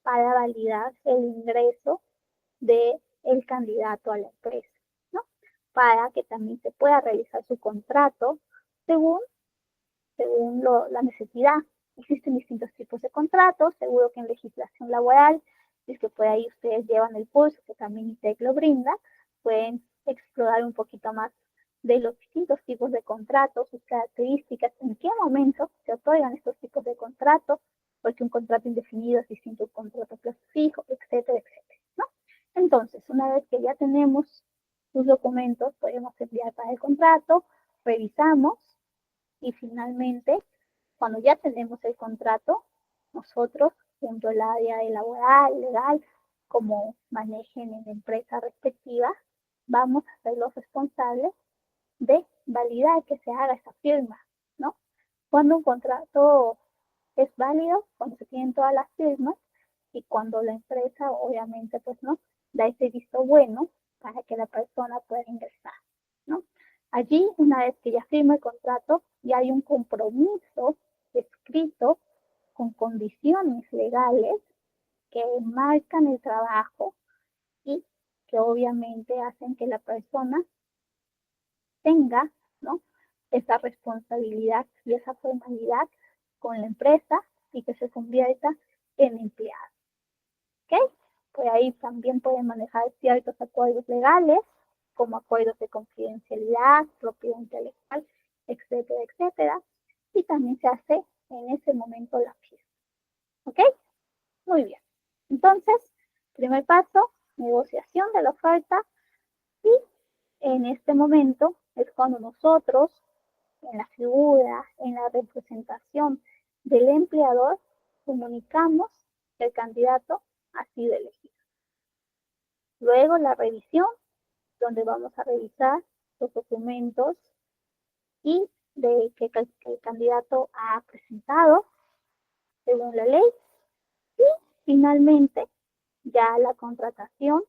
para validar el ingreso del candidato a la empresa, ¿no? Para que también se pueda realizar su contrato según la necesidad. Existen distintos tipos de contratos, seguro que en legislación laboral, si es que por ahí ustedes llevan el curso, que también ITEC lo brinda, pueden explorar un poquito más de los distintos tipos de contratos, sus características, en qué momento se otorgan estos tipos de contratos, porque un contrato indefinido es distinto a un contrato fijo, etcétera, etcétera, ¿no? Entonces, una vez que ya tenemos sus documentos, podemos enviar para el contrato, revisamos y finalmente, cuando ya tenemos el contrato, nosotros, dentro del área de laboral, legal, como manejen en la empresa respectiva, vamos a ser los responsables de validar que se haga esa firma, ¿no? Cuando un contrato es válido, cuando se tienen todas las firmas y cuando la empresa, obviamente, pues, ¿no? Da ese visto bueno para que la persona pueda ingresar, ¿no? Allí, una vez que ya firma el contrato, ya hay un compromiso escrito con condiciones legales que marcan el trabajo y que obviamente hacen que la persona tenga, ¿no? Esa responsabilidad y esa formalidad con la empresa y que se convierta en empleado. ¿Ok? Por ahí también pueden manejar ciertos acuerdos legales, como acuerdos de confidencialidad, propiedad intelectual, etcétera, etcétera. Y también se hace en ese momento la firma. ¿Ok? Muy bien. Entonces, primer paso, negociación de la oferta. Y en este momento es cuando nosotros, en la figura, en la representación del empleador, comunicamos que el candidato ha sido elegido. Luego la revisión, donde vamos a revisar los documentos y de que el candidato ha presentado según la ley. Y finalmente ya la contratación,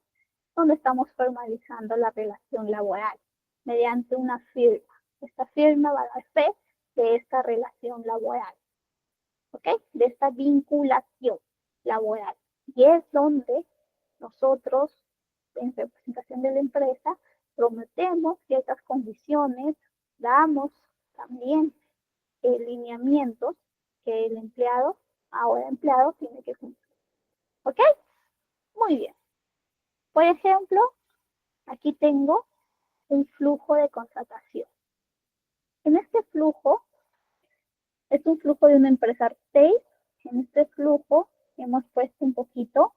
donde estamos formalizando la relación laboral mediante una firma. Esta firma va a dar fe de esta relación laboral, ¿ok? De esta vinculación laboral. Y es donde nosotros, en representación de la empresa, prometemos ciertas condiciones, damos también lineamientos que el empleado, ahora empleado, tiene que cumplir. ¿Ok? Muy bien. Por ejemplo, aquí tengo un flujo de contratación. En este flujo, es un flujo de una empresa retail. En este flujo hemos puesto un poquito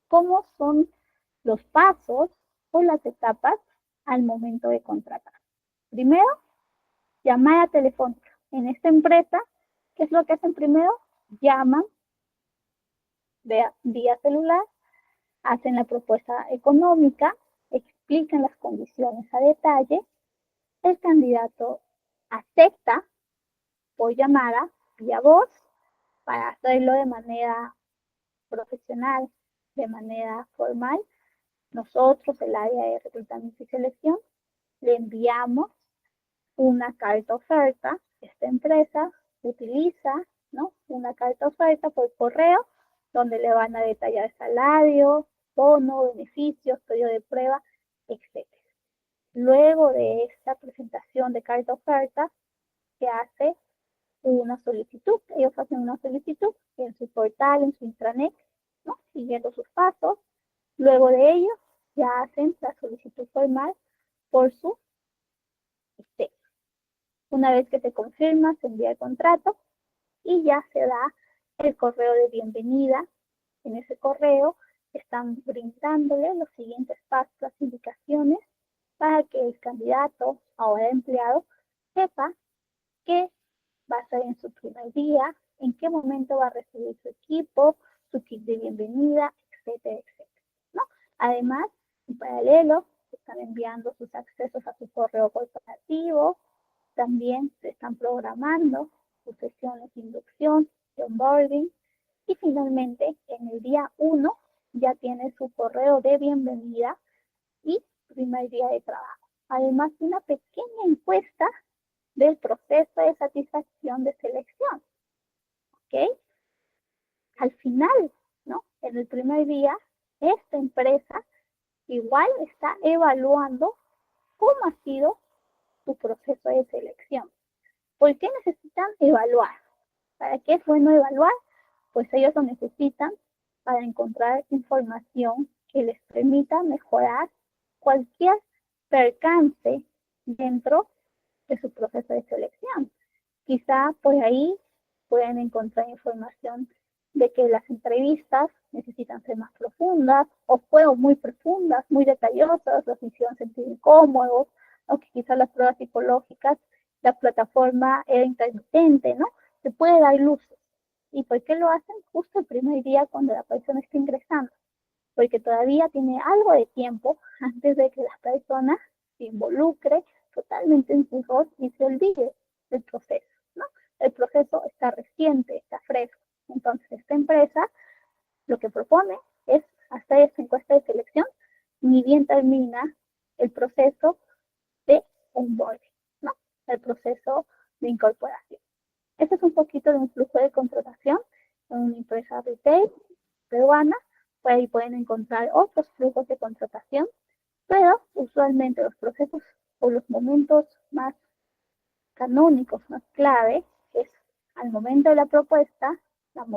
cómo son los pasos o las etapas al momento de contratar. Primero, llamada telefónica. En esta empresa, ¿qué es lo que hacen primero? Llaman vía celular, hacen la propuesta económica, explican las condiciones a detalle, el candidato acepta por llamada, vía voz, para hacerlo de manera profesional, de manera formal. Nosotros, el área de reclutamiento y selección, le enviamos una carta oferta. Esta empresa utiliza, ¿no? Una carta oferta por correo, donde le van a detallar salario, bono, beneficios, periodo de prueba, etc. Luego de esta presentación de carta oferta, se hace una solicitud. Ellos hacen una solicitud en su portal, en su intranet, ¿no? Siguiendo sus pasos. Luego de ello, ya hacen la solicitud formal por su sistema. Una vez que se confirma, se envía el contrato y ya se da el correo de bienvenida. En ese correo están brindándole los siguientes pasos, las indicaciones, para que el candidato, ahora empleado, sepa qué va a hacer en su primer día, en qué momento va a recibir su equipo, su kit de bienvenida, etcétera, etcétera, ¿no? Además, en paralelo, están enviando sus accesos a su correo corporativo, también se están programando sus sesiones de inducción, de onboarding, y finalmente en el día 1 ya tiene su correo de bienvenida y primer día de trabajo. Además, una pequeña encuesta del proceso de satisfacción de selección. ¿Ok? Al final, ¿no? En el primer día, esta empresa igual está evaluando cómo ha sido su proceso de selección. ¿Por qué necesitan evaluar? ¿Para qué es bueno evaluar? Pues ellos lo necesitan para encontrar información que les permita mejorar cualquier percance dentro de su proceso de selección. Quizá por ahí pueden encontrar información de que las entrevistas necesitan ser más profundas o fueron muy profundas, muy detallosas, los hicieron sentir incómodos, o que quizás las pruebas psicológicas, la plataforma era intermitente, ¿no? Se puede dar luces. ¿Y por qué lo hacen? Justo el primer día cuando la persona está ingresando, porque todavía tiene algo de tiempo antes de que la persona se involucre totalmente en su rol y se olvide del proceso, ¿no? El proceso está reciente, está fresco. Entonces, esta empresa lo que propone es hacer esta encuesta de selección ni bien termina el proceso de onboarding, ¿no? El proceso de incorporación. Este es un poquito de un flujo de contratación en una empresa retail peruana. Por ahí pueden encontrar otros flujos de contratación, pero usualmente los procesos o los momentos más canónicos, más clave, es al momento de la propuesta, el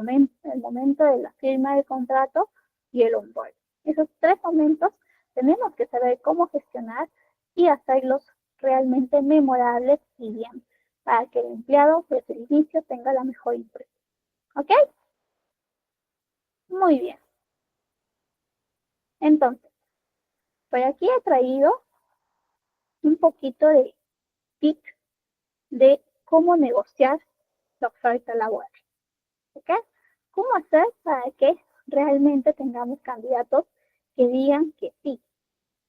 momento de la firma del contrato y el onboard. Esos tres momentos tenemos que saber cómo gestionar y hacerlos realmente memorables y bien, para que el empleado desde el inicio tenga la mejor impresión. ¿Ok? Muy bien. Entonces, por aquí he traído un poquito de tips de cómo negociar la oferta laboral. ¿Ok? ¿Cómo hacer para que realmente tengamos candidatos que digan que sí?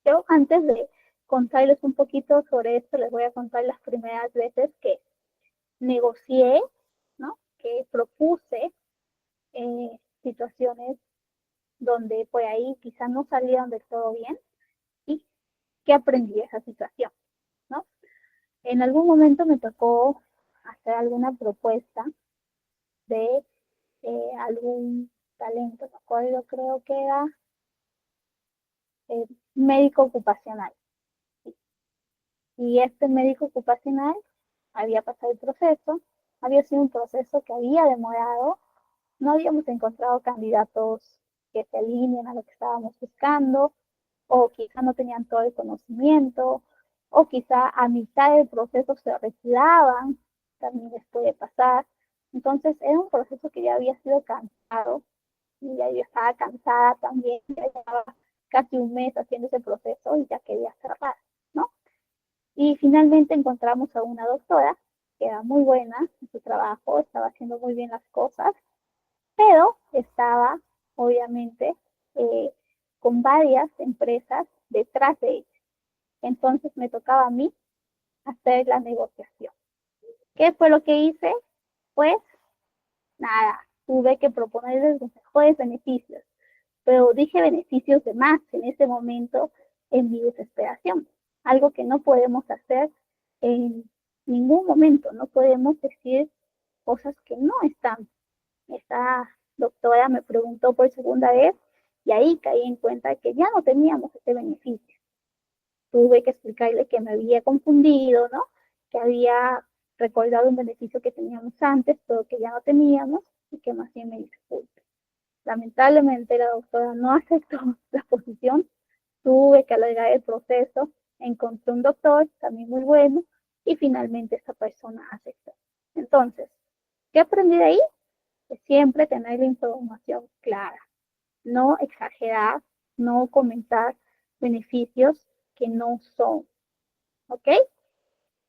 Yo antes de contarles un poquito sobre esto, les voy a contar las primeras veces que negocié, ¿no? Que propuse situaciones donde por ahí quizás no salieron del todo bien y que aprendí de esa situación, ¿no? En algún momento me tocó hacer alguna propuesta de algún talento, me acuerdo, creo que era médico ocupacional. Y este médico ocupacional había pasado el proceso, había sido un proceso que había demorado, no habíamos encontrado candidatos que se alineen a lo que estábamos buscando, o quizá no tenían todo el conocimiento, o quizá a mitad del proceso se retiraban, también les puede pasar. Entonces era un proceso que ya había sido cansado, y ya yo estaba cansada también, ya llevaba casi un mes haciendo ese proceso y ya quería cerrar, ¿no? Y finalmente encontramos a una doctora que era muy buena en su trabajo, estaba haciendo muy bien las cosas, pero estaba obviamente con varias empresas detrás de ella. Entonces me tocaba a mí hacer la negociación. ¿Qué fue lo que hice? Pues nada, tuve que proponerles los mejores beneficios, pero dije beneficios de más en ese momento en mi desesperación, algo que no podemos hacer en ningún momento, no podemos decir cosas que no están. Esta doctora me preguntó por segunda vez y ahí caí en cuenta que ya no teníamos ese beneficio. Tuve que explicarle que me había confundido, ¿no? Que había recordado un beneficio que teníamos antes, pero que ya no teníamos y que más bien me disculpe. Lamentablemente la doctora no aceptó la posición, tuve que alargar el proceso, encontré un doctor también muy bueno y finalmente esta persona aceptó. Entonces, ¿qué aprendí de ahí? Que siempre tener la información clara, no exagerar, no comentar beneficios que no son, ¿ok?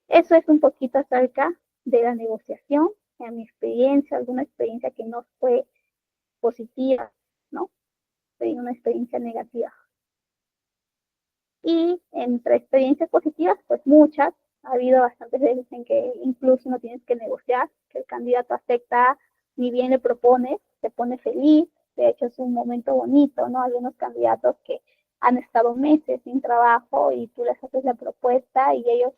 Eso es un poquito acerca de la negociación, en mi experiencia, alguna experiencia que no fue positiva, ¿no? Fue una experiencia negativa. Y entre experiencias positivas, pues muchas. Ha habido bastantes veces en que incluso no tienes que negociar, que el candidato acepta, ni bien le propones, se pone feliz. De hecho, es un momento bonito, ¿no? Hay unos candidatos que han estado meses sin trabajo y tú les haces la propuesta y ellos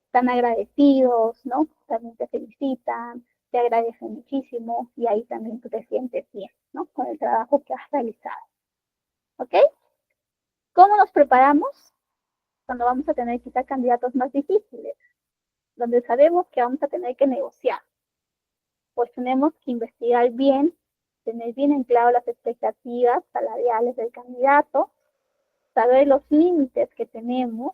están agradecidos, ¿no? También te felicitan, te agradecen muchísimo y ahí también tú te sientes bien, ¿no? Con el trabajo que has realizado. ¿Ok? ¿Cómo nos preparamos? Cuando vamos a tener quizá candidatos más difíciles, donde sabemos que vamos a tener que negociar. Pues tenemos que investigar bien, tener bien en claro las expectativas salariales del candidato, saber los límites que tenemos,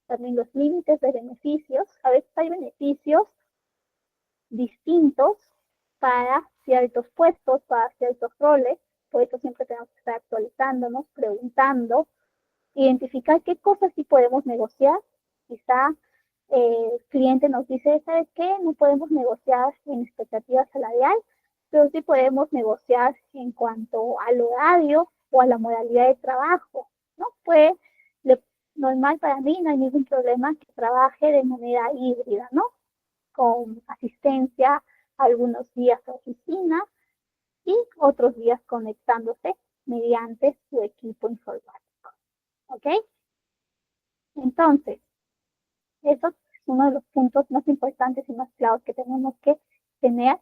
también los límites de beneficios. A veces hay beneficios distintos para ciertos puestos, para ciertos roles, por eso siempre tenemos que estar actualizándonos, preguntando, identificar qué cosas sí podemos negociar. Quizá el cliente nos dice, ¿sabes qué? No podemos negociar en expectativa salarial, pero sí podemos negociar en cuanto al horario o a la modalidad de trabajo, ¿no? Pues normal para mí, no hay ningún problema que trabaje de manera híbrida, ¿no? Con asistencia algunos días a oficina y otros días conectándose mediante su equipo informático. ¿Ok? Entonces, eso es uno de los puntos más importantes y más claros que tenemos que tener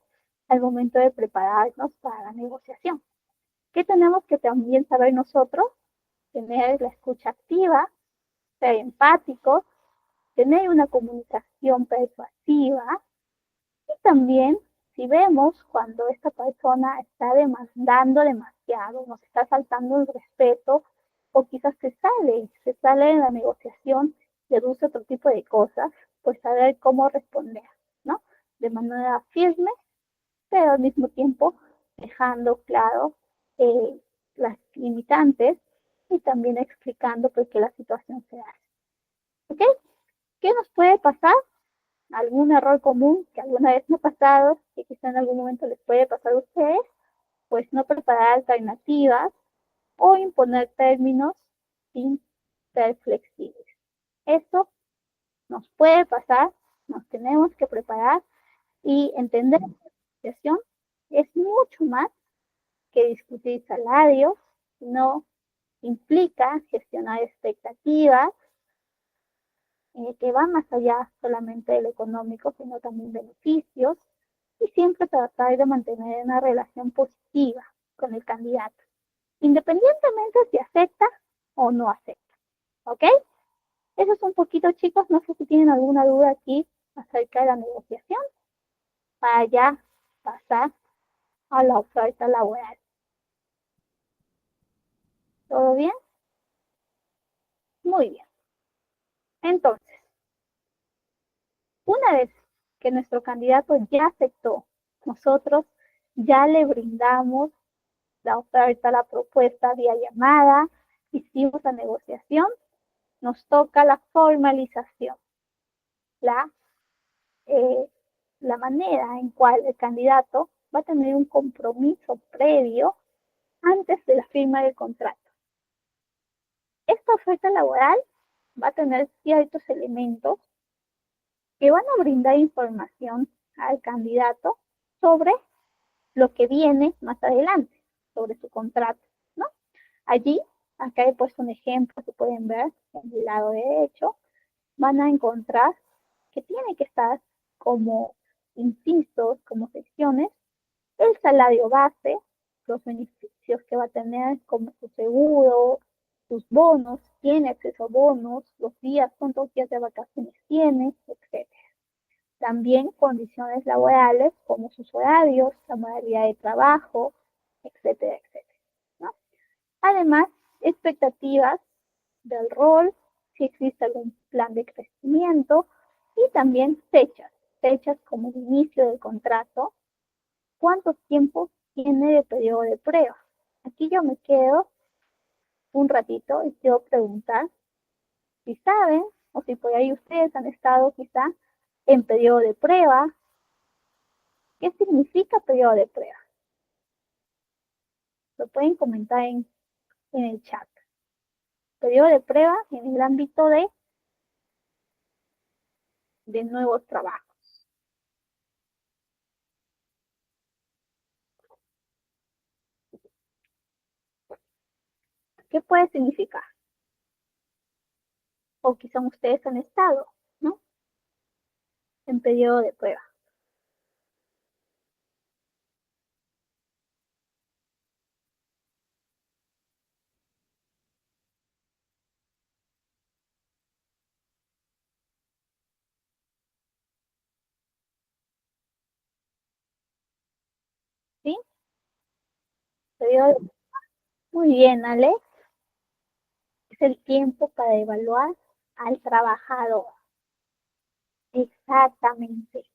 al momento de prepararnos para la negociación. ¿Qué tenemos que también saber nosotros? Tener la escucha activa, ser empáticos, tener una comunicación persuasiva y también si vemos cuando esta persona está demandando demasiado, nos está faltando el respeto o quizás se sale en la negociación, deduce otro tipo de cosas, pues saber cómo responder, ¿no? De manera firme, pero al mismo tiempo dejando claro las limitantes y también explicando por qué la situación se hace. ¿Ok? ¿Qué nos puede pasar? Algún error común que alguna vez me ha pasado, que quizá en algún momento les puede pasar a ustedes, pues no preparar alternativas o imponer términos sin ser flexibles. Esto nos puede pasar, nos tenemos que preparar y entender que la negociación es mucho más que discutir salarios, no implica gestionar expectativas, que van más allá solamente de lo económico, sino también beneficios, y siempre tratar de mantener una relación positiva con el candidato, independientemente si acepta o no acepta. ¿Ok? Eso es un poquito, chicos. No sé si tienen alguna duda aquí acerca de la negociación para ya pasar a la oferta laboral. ¿Todo bien? Muy bien. Entonces, una vez que nuestro candidato ya aceptó, nosotros ya le brindamos la oferta, la propuesta vía llamada, hicimos la negociación, nos toca la formalización, la, eh, la manera en cual el candidato va a tener un compromiso previo antes de la firma del contrato. Esta oferta laboral va a tener ciertos elementos que van a brindar información al candidato sobre lo que viene más adelante, sobre su contrato, ¿no? Allí, acá he puesto un ejemplo que pueden ver en el lado derecho, van a encontrar que tiene que estar como incisos, como secciones, el salario base, los beneficios que va a tener como su seguro, sus bonos, tiene acceso a bonos, los días, cuántos días de vacaciones tiene, etc. También condiciones laborales como sus horarios, la modalidad de trabajo, etcétera, etcétera, ¿no? Además, expectativas del rol, si existe algún plan de crecimiento y también fechas como el inicio del contrato, cuánto tiempo tiene de periodo de prueba. Aquí yo me quedo un ratito y quiero preguntar si saben o si por ahí ustedes han estado quizá en periodo de prueba. ¿Qué significa periodo de prueba? Lo pueden comentar en el chat. periodo de prueba en el ámbito de nuevos trabajos. ¿Qué puede significar? O quizá ustedes han estado, ¿no? En periodo de prueba. ¿Sí? Periodo de... Muy bien, Alex. Es el tiempo para evaluar al trabajador. Exactamente,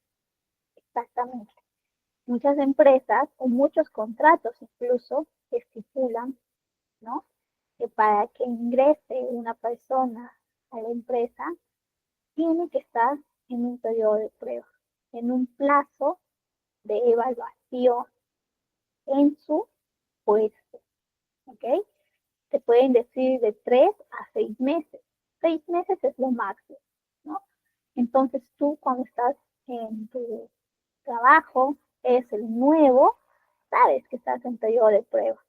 exactamente. Muchas empresas o muchos contratos incluso estipulan, ¿no? Que para que ingrese una persona a la empresa tiene que estar en un periodo de prueba, en un plazo de evaluación en su puesto, ¿ok? Te pueden decir de 3 a 6 meses. 6 meses es lo máximo, ¿no? Entonces tú cuando estás en tu trabajo, es el nuevo, sabes que estás en periodo de prueba.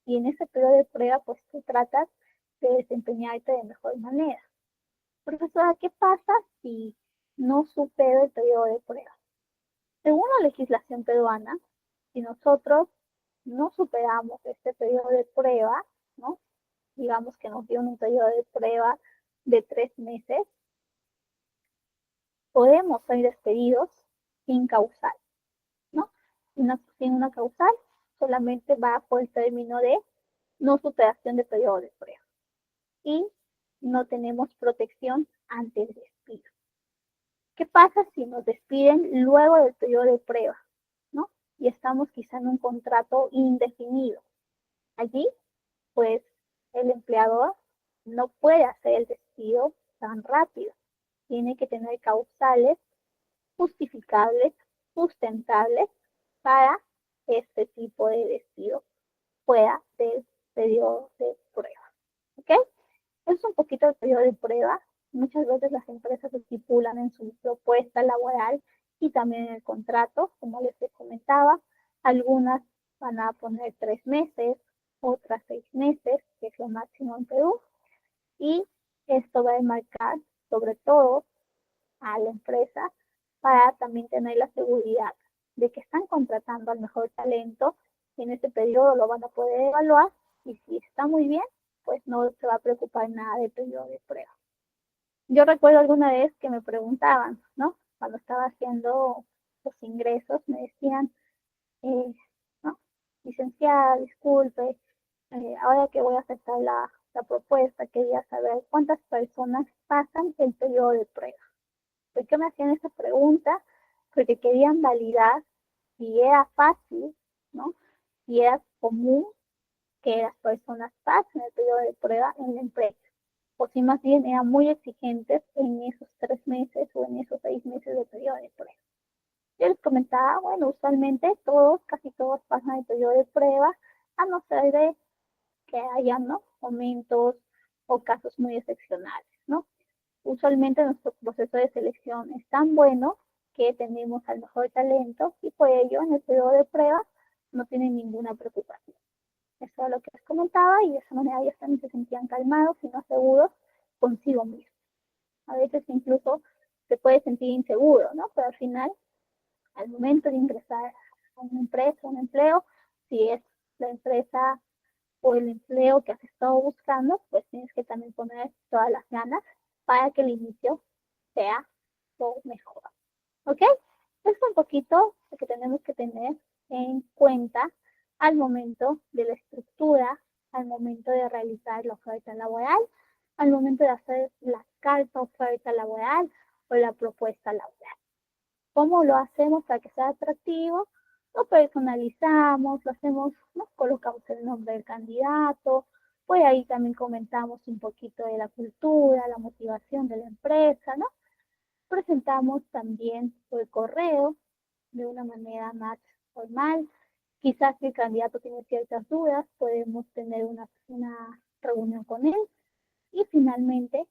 Y en ese periodo de prueba, pues tú tratas de desempeñarte de mejor manera. Profesora, ¿qué pasa si no supero el periodo de prueba? Según la legislación peruana, si nosotros no superamos este periodo de prueba, ¿no? Digamos que nos dio un periodo de prueba de 3 meses, podemos ser despedidos sin causal, ¿no? Sin una causal, solamente bajo el término de no superación de periodo de prueba. Y no tenemos protección ante el despido. ¿Qué pasa si nos despiden luego del periodo de prueba, ¿no? Y estamos quizá en un contrato indefinido. Allí, pues, el empleador no puede hacer el despido tan rápido. Tiene que tener causales justificables, sustentables, para este tipo de despido fuera del periodo de prueba. ¿Ok? Es un poquito el periodo de prueba. Muchas veces las empresas estipulan en su propuesta laboral y también en el contrato, como les comentaba. Algunas van a poner 3 meses, otras 6 meses, que es lo máximo en Perú. Y esto va a marcar sobre todo a la empresa para también tener la seguridad de que están contratando al mejor talento y en este periodo lo van a poder evaluar y si está muy bien, pues no se va a preocupar nada del periodo de prueba. Yo recuerdo alguna vez que me preguntaban, ¿no? Cuando estaba haciendo los ingresos, me decían, ¿no? Licenciada, disculpe, ahora que voy a aceptar la propuesta, quería saber cuántas personas pasan el periodo de prueba. ¿Por qué me hacían esa pregunta? Porque querían validar si era fácil, ¿no? Si era común que las personas pasen el periodo de prueba en la empresa, o si más bien eran muy exigentes en esos 3 meses o en esos 6 meses de periodo de prueba. Yo les comentaba, bueno, usualmente todos, casi todos pasan el periodo de prueba, a no ser de que hayan, ¿no? Momentos o casos muy excepcionales, ¿no? Usualmente nuestro proceso de selección es tan bueno que tenemos al mejor talento y por ello en el periodo de prueba no tienen ninguna preocupación. Eso es lo que les comentaba y de esa manera ellos también se sentían calmados y más seguros consigo mismos. A veces incluso se puede sentir inseguro, ¿no? Pero al final, al momento de ingresar a una empresa, un empleo, si es la empresa o el empleo que has estado buscando, pues tienes que también poner todas las ganas para que el inicio sea lo mejor. ¿Ok? Es un poquito lo que tenemos que tener en cuenta al momento de la estructura, al momento de realizar la oferta laboral, al momento de hacer la carta oferta laboral o la propuesta laboral. ¿Cómo lo hacemos para que sea atractivo? Lo personalizamos, lo hacemos, nos colocamos el nombre del candidato, pues ahí también comentamos un poquito de la cultura, la motivación de la empresa, ¿no? Presentamos también por correo de una manera más formal. Quizás si el candidato tiene ciertas dudas, podemos tener una reunión con él Y finalmente,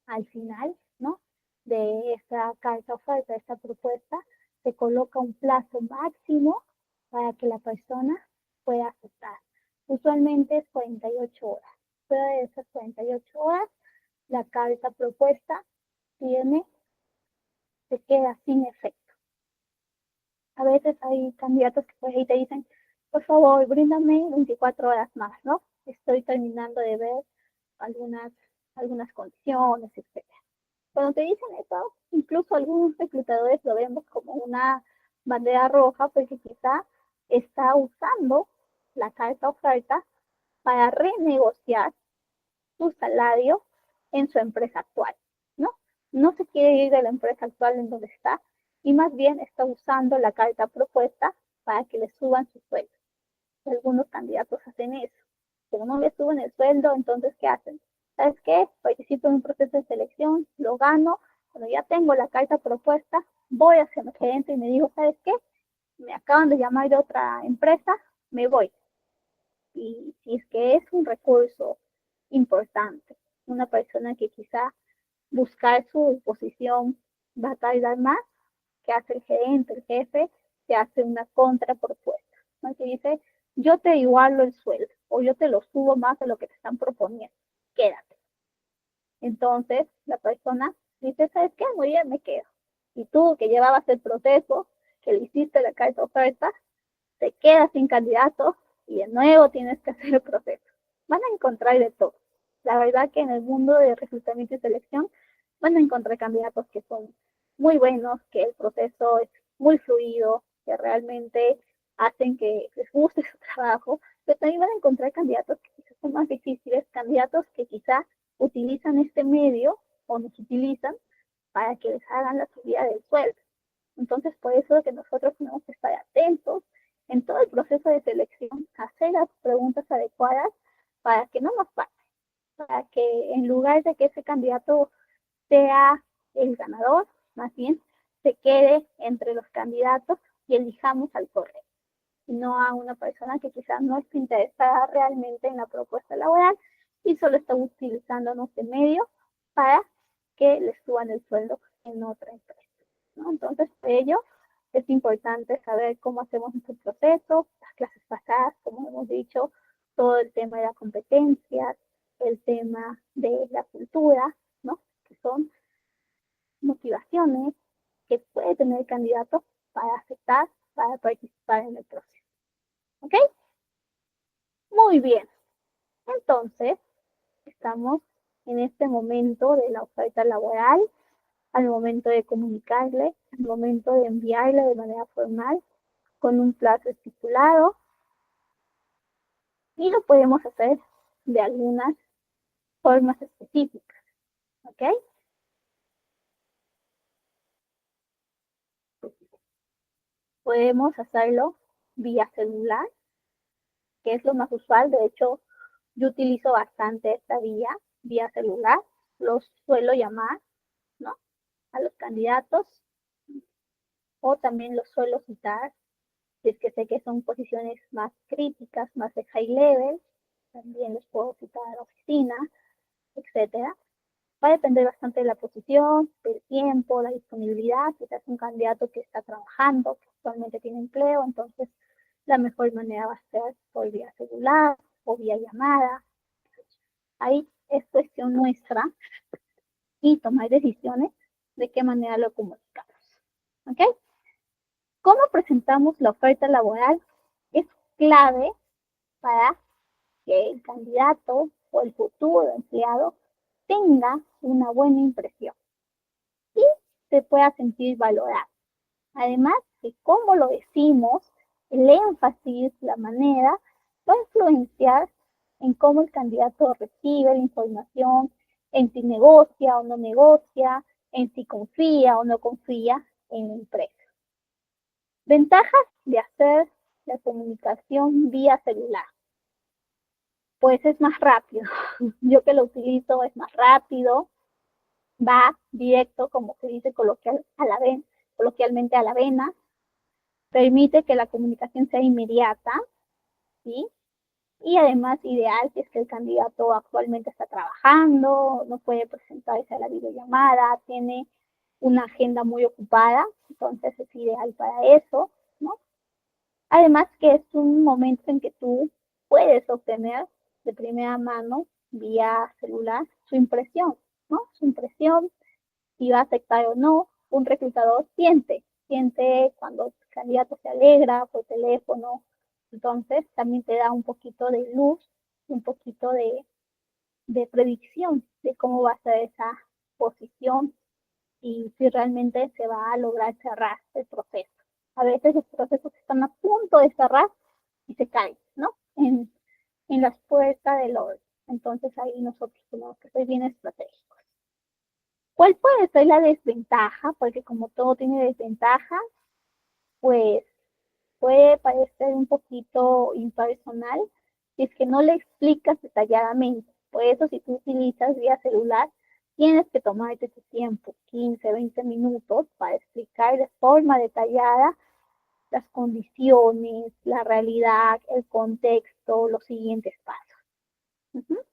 al final, ¿no?, de esta carta oferta, de esta propuesta, se coloca un plazo máximo para que la persona pueda aceptar. Usualmente es 48 horas. Fuera de esas 48 horas, la carta propuesta se queda sin efecto. A veces hay candidatos que por ahí te dicen, por favor, bríndame 24 horas más, ¿no? Estoy terminando de ver algunas condiciones, etc. Cuando te dicen eso, incluso algunos reclutadores lo vemos como una bandera roja porque quizá está usando la carta oferta para renegociar su salario en su empresa actual, ¿no? No se quiere ir de la empresa actual en donde está y más bien está usando la carta propuesta para que le suban su sueldo. Algunos candidatos hacen eso, pero no le suben el sueldo, entonces ¿qué hacen? ¿Sabes qué? Participo en un proceso de selección, lo gano, cuando ya tengo la carta propuesta, voy hacia mi gerente y me digo, ¿sabes qué? Me acaban de llamar de otra empresa, me voy. Y si es que es un recurso importante, una persona que quizá buscar su posición va a tardar más, que hace el gerente, el jefe, que hace una contrapropuesta, ¿no? Que dice, yo te igualo el sueldo o yo te lo subo más de lo que te están proponiendo, quédate. Entonces la persona dice, ¿sabes qué? Muy bien, me quedo. Y tú que llevabas el proceso, que le hiciste la carta oferta, te quedas sin candidato y de nuevo tienes que hacer el proceso. Van a encontrar de todo. La verdad que en el mundo de reclutamiento y selección van a encontrar candidatos que son muy buenos, que el proceso es muy fluido, que realmente hacen que les guste su trabajo, pero también van a encontrar candidatos que quizás son más difíciles, candidatos que quizás utilizan este medio o nos utilizan para que les hagan la subida del sueldo. Entonces, por eso es que nosotros tenemos que estar atentos en todo el proceso de selección, hacer las preguntas adecuadas para que no nos pase, para que en lugar de que ese candidato sea el ganador, más bien se quede entre los candidatos y elijamos al correcto, y no a una persona que quizás no está interesada realmente en la propuesta laboral y solo está utilizando nuestro medio para que le suban el sueldo en otra empresa, ¿no? Entonces, por ello, es importante saber cómo hacemos nuestro proceso, las clases pasadas, como hemos dicho, todo el tema de las competencias, el tema de la cultura, ¿no? Que son motivaciones que puede tener el candidato para aceptar, para participar en el proceso. ¿Ok? Muy bien. Entonces, estamos en este momento de la oferta laboral, al momento de comunicarle, al momento de enviarle de manera formal, con un plazo estipulado, y lo podemos hacer de algunas formas específicas. ¿Ok? Podemos hacerlo vía celular, que es lo más usual. De hecho, yo utilizo bastante esta vía celular. Los suelo llamar, ¿no?, a los candidatos, o también los suelo citar si es que sé que son posiciones más críticas, más de high level. También los puedo citar a la oficina, etcétera. Va a depender bastante de la posición, del tiempo, la disponibilidad. Quizás un candidato que está trabajando, que actualmente tiene empleo, entonces la mejor manera va a ser por vía celular o vía llamada. Ahí es cuestión nuestra y tomar decisiones de qué manera lo comunicamos. ¿Ok? ¿Cómo presentamos la oferta laboral? Es clave para que el candidato o el futuro empleado tenga una buena impresión y se pueda sentir valorado. Además de cómo lo decimos, el énfasis, la manera, va a influenciar en cómo el candidato recibe la información, en si negocia o no negocia, en si confía o no confía en la empresa. Ventajas de hacer la comunicación vía celular. Pues es más rápido. Yo que lo utilizo es más rápido, va directo, como se dice coloquialmente a la vena, permite que la comunicación sea inmediata, ¿sí? Y además, ideal si es que el candidato actualmente está trabajando, no puede presentarse a la videollamada, tiene una agenda muy ocupada, entonces es ideal para eso, ¿no? Además que es un momento en que tú puedes obtener de primera mano, vía celular, su impresión, ¿no? Su impresión, si va a aceptar o no, un reclutador siente cuando el candidato se alegra por teléfono, entonces también te da un poquito de luz, un poquito de predicción de cómo va a ser esa posición y si realmente se va a lograr cerrar el proceso. A veces los procesos están a punto de cerrar y se caen, ¿no? En las puertas del orden. Entonces ahí nosotros tenemos que ser bien estratégicos. ¿Cuál puede ser la desventaja? Porque como todo tiene desventaja, pues puede parecer un poquito impersonal si es que no le explicas detalladamente. Por eso, si tú utilizas vía celular, tienes que tomarte tu tiempo, 15, 20 minutos, para explicar de forma detallada las condiciones, la realidad, el contexto, los siguientes pasos. Uh -huh.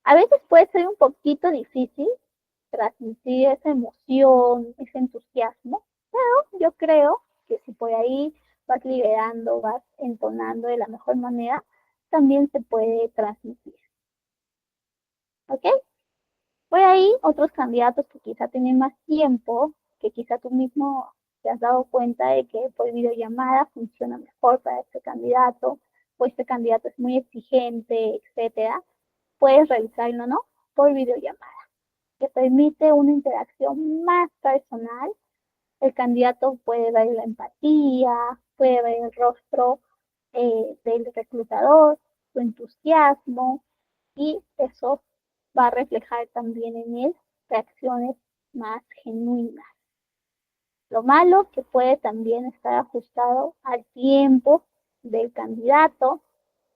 A veces puede ser un poquito difícil transmitir esa emoción, ese entusiasmo, pero yo creo que si por ahí vas liberando, vas entonando de la mejor manera, también se puede transmitir. ¿Ok? Por ahí otros candidatos que quizá tienen más tiempo, que quizá tú mismo te has dado cuenta de que por videollamada funciona mejor para este candidato, o este candidato es muy exigente, etcétera, puedes realizarlo, ¿no? Por videollamada, que permite una interacción más personal. El candidato puede ver la empatía, puede ver el rostro del reclutador, su entusiasmo, y eso va a reflejar también en él reacciones más genuinas. Lo malo que puede también estar ajustado al tiempo del candidato,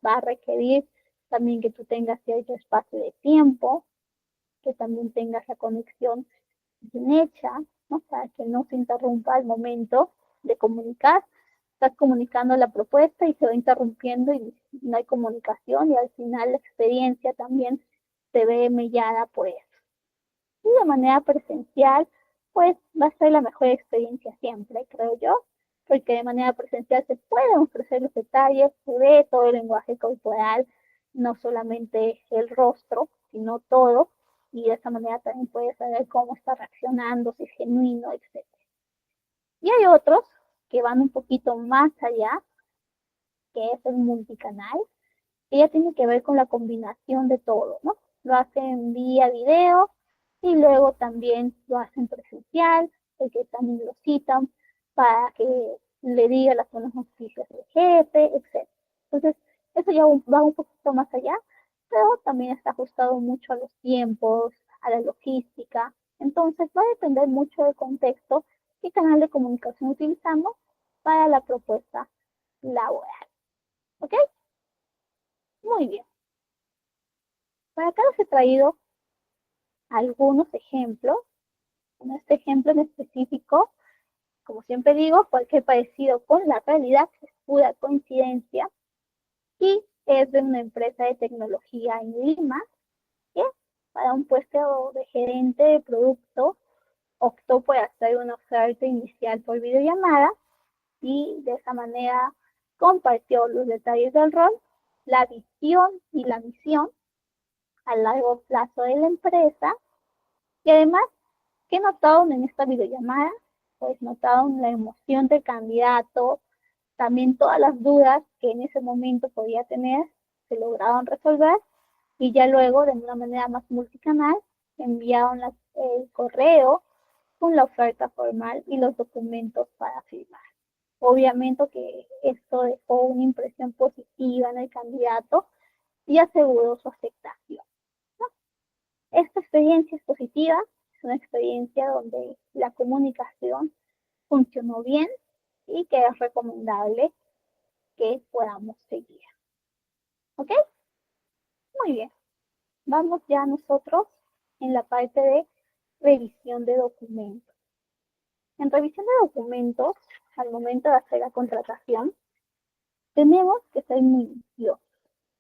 va a requerir también que tú tengas cierto espacio de tiempo, que también tengas la conexión bien hecha, ¿no? Para que no se interrumpa al momento de comunicar. Estás comunicando la propuesta y se va interrumpiendo y no hay comunicación y al final la experiencia también se ve mellada por eso. Y de manera presencial, pues va a ser la mejor experiencia siempre, creo yo, porque de manera presencial se pueden ofrecer los detalles, se ve todo el lenguaje corporal, no solamente el rostro, sino todo, y de esa manera también puedes saber cómo está reaccionando, si es genuino, etc. Y hay otros que van un poquito más allá, que es el multicanal, que ya tiene que ver con la combinación de todo, ¿no? Lo hacen vía video y luego también lo hacen presencial, porque también lo citan para que le diga las buenas noticias del jefe, etc. Entonces, eso ya va un poquito más allá, pero también está ajustado mucho a los tiempos, a la logística. Entonces, va a depender mucho del contexto y canal de comunicación utilizamos para la propuesta laboral. ¿Ok? Muy bien. Para acá les he traído algunos ejemplos. En este ejemplo en específico, como siempre digo, cualquier parecido con la realidad es pura coincidencia y es de una empresa de tecnología en Lima que para un puesto de gerente de producto optó por hacer una oferta inicial por videollamada y de esa manera compartió los detalles del rol, la visión y la misión a largo plazo de la empresa y además, ¿qué notaron en esta videollamada? Pues notaron la emoción del candidato, también todas las dudas que en ese momento podía tener, se lograron resolver y ya luego, de una manera más multicanal, enviaron el correo con la oferta formal y los documentos para firmar. Obviamente que esto dejó una impresión positiva en el candidato y aseguró su aceptación. Esta experiencia es positiva, es una experiencia donde la comunicación funcionó bien y que es recomendable que podamos seguir. ¿Ok? Muy bien. Vamos ya nosotros en la parte de revisión de documentos. En revisión de documentos, al momento de hacer la contratación, tenemos que ser minuciosos.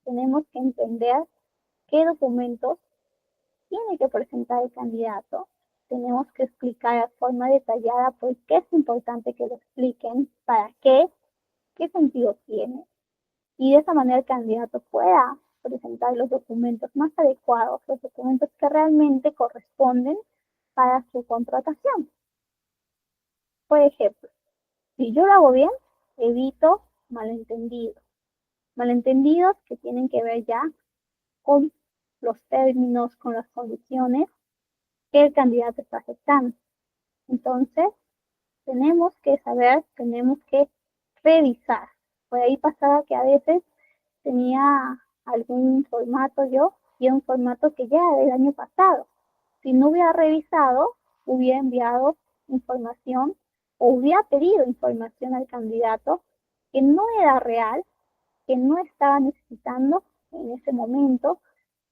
tenemos que entender qué documentos tiene que presentar el candidato. Tenemos que explicar de forma detallada por qué es importante que lo expliquen, para qué sentido tiene. Y de esa manera el candidato pueda presentar los documentos más adecuados, los documentos que realmente corresponden para su contratación. Por ejemplo, si yo lo hago bien, evito malentendidos. Malentendidos que tienen que ver ya con los términos, con las condiciones que el candidato está aceptando. Entonces, tenemos que saber, tenemos que revisar. Por ahí pasaba que a veces tenía algún formato yo y un formato que ya era del año pasado. Si no hubiera revisado, hubiera enviado información o hubiera pedido información al candidato que no era real, que no estaba necesitando en ese momento,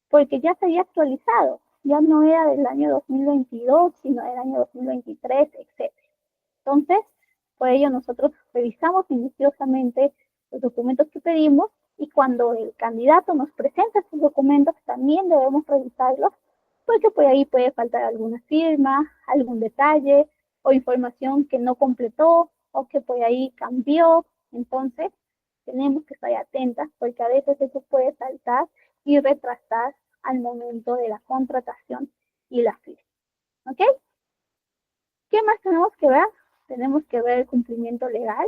porque ya se había actualizado, ya no era del año 2022, sino del año 2023, etc. Entonces, por ello nosotros revisamos minuciosamente los documentos que pedimos y cuando el candidato nos presenta estos documentos también debemos revisarlos porque por ahí puede faltar alguna firma, algún detalle o información que no completó o que por ahí cambió. Entonces, tenemos que estar atentas porque a veces eso puede saltar y retrasar al momento de la contratación y la firma. ¿Ok? ¿Qué más tenemos que ver? Tenemos que ver el cumplimiento legal,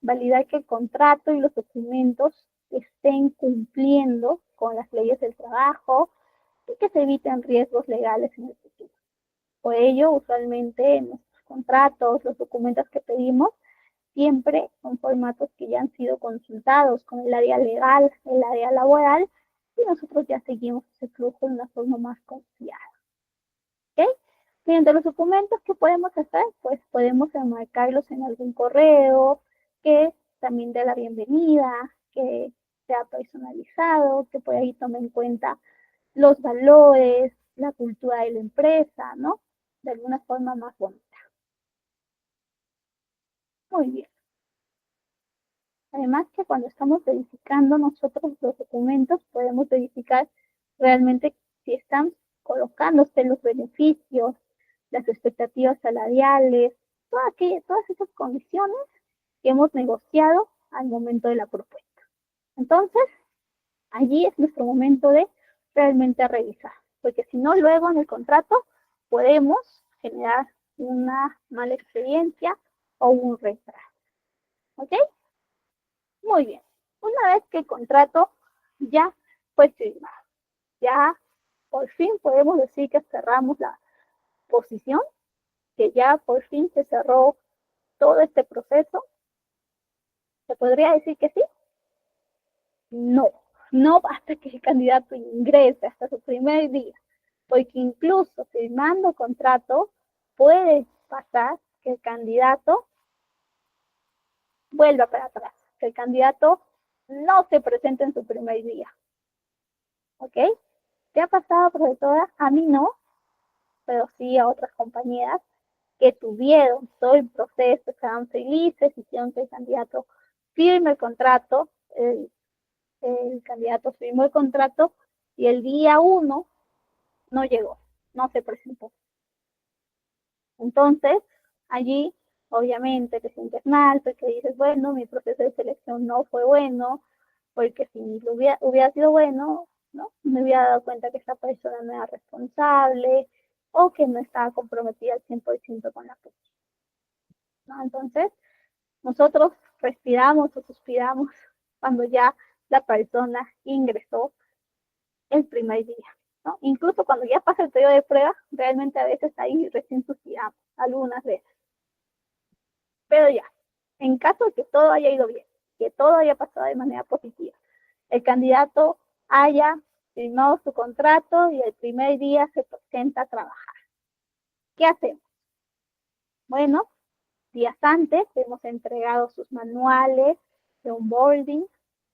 validar que el contrato y los documentos estén cumpliendo con las leyes del trabajo y que se eviten riesgos legales en el futuro. Por ello, usualmente nuestros contratos, los documentos que pedimos, siempre son formatos que ya han sido consultados con el área legal, el área laboral, y nosotros ya seguimos ese flujo de una forma más confiada. ¿Ok? Mediante los documentos que podemos hacer, pues podemos enmarcarlos en algún correo que también dé la bienvenida, que sea personalizado, que por ahí tome en cuenta los valores, la cultura de la empresa, ¿no? De alguna forma más bonita. Muy bien. Además que cuando estamos verificando nosotros los documentos, podemos verificar realmente si están colocándose los beneficios, las expectativas salariales, todas esas condiciones que hemos negociado al momento de la propuesta. Entonces, allí es nuestro momento de realmente revisar, porque si no, luego en el contrato podemos generar una mala experiencia o un retraso. ¿Ok? Muy bien. Una vez que el contrato ya fue firmado, ya por fin podemos decir que cerramos la posición, que ya por fin se cerró todo este proceso. ¿Se podría decir que sí? No, no hasta que el candidato ingrese, hasta su primer día, porque incluso firmando contrato puede pasar que el candidato vuelva para atrás, que el candidato no se presente en su primer día. ¿Ok? ¿Te ha pasado, profesora? A mí no, pero sí a otras compañeras que tuvieron todo el proceso, estaban felices, hicieron que el candidato firme el contrato, el candidato firmó el contrato y el día 1 no llegó, no se presentó. Entonces, allí obviamente te sientes mal porque dices, bueno, mi proceso de selección no fue bueno, porque si hubiera sido bueno, ¿no? Me hubiera dado cuenta que esta persona no era responsable o que no estaba comprometida al 100% con la posición, ¿no? Entonces, nosotros respiramos o suspiramos cuando ya la persona ingresó el primer día, ¿no? Incluso cuando ya pasa el periodo de prueba, realmente a veces ahí recién suspiramos, algunas veces. Pero ya, en caso de que todo haya ido bien, que todo haya pasado de manera positiva, el candidato haya firmado su contrato y el primer día se presenta a trabajar. ¿Qué hacemos? Bueno, días antes hemos entregado sus manuales de onboarding,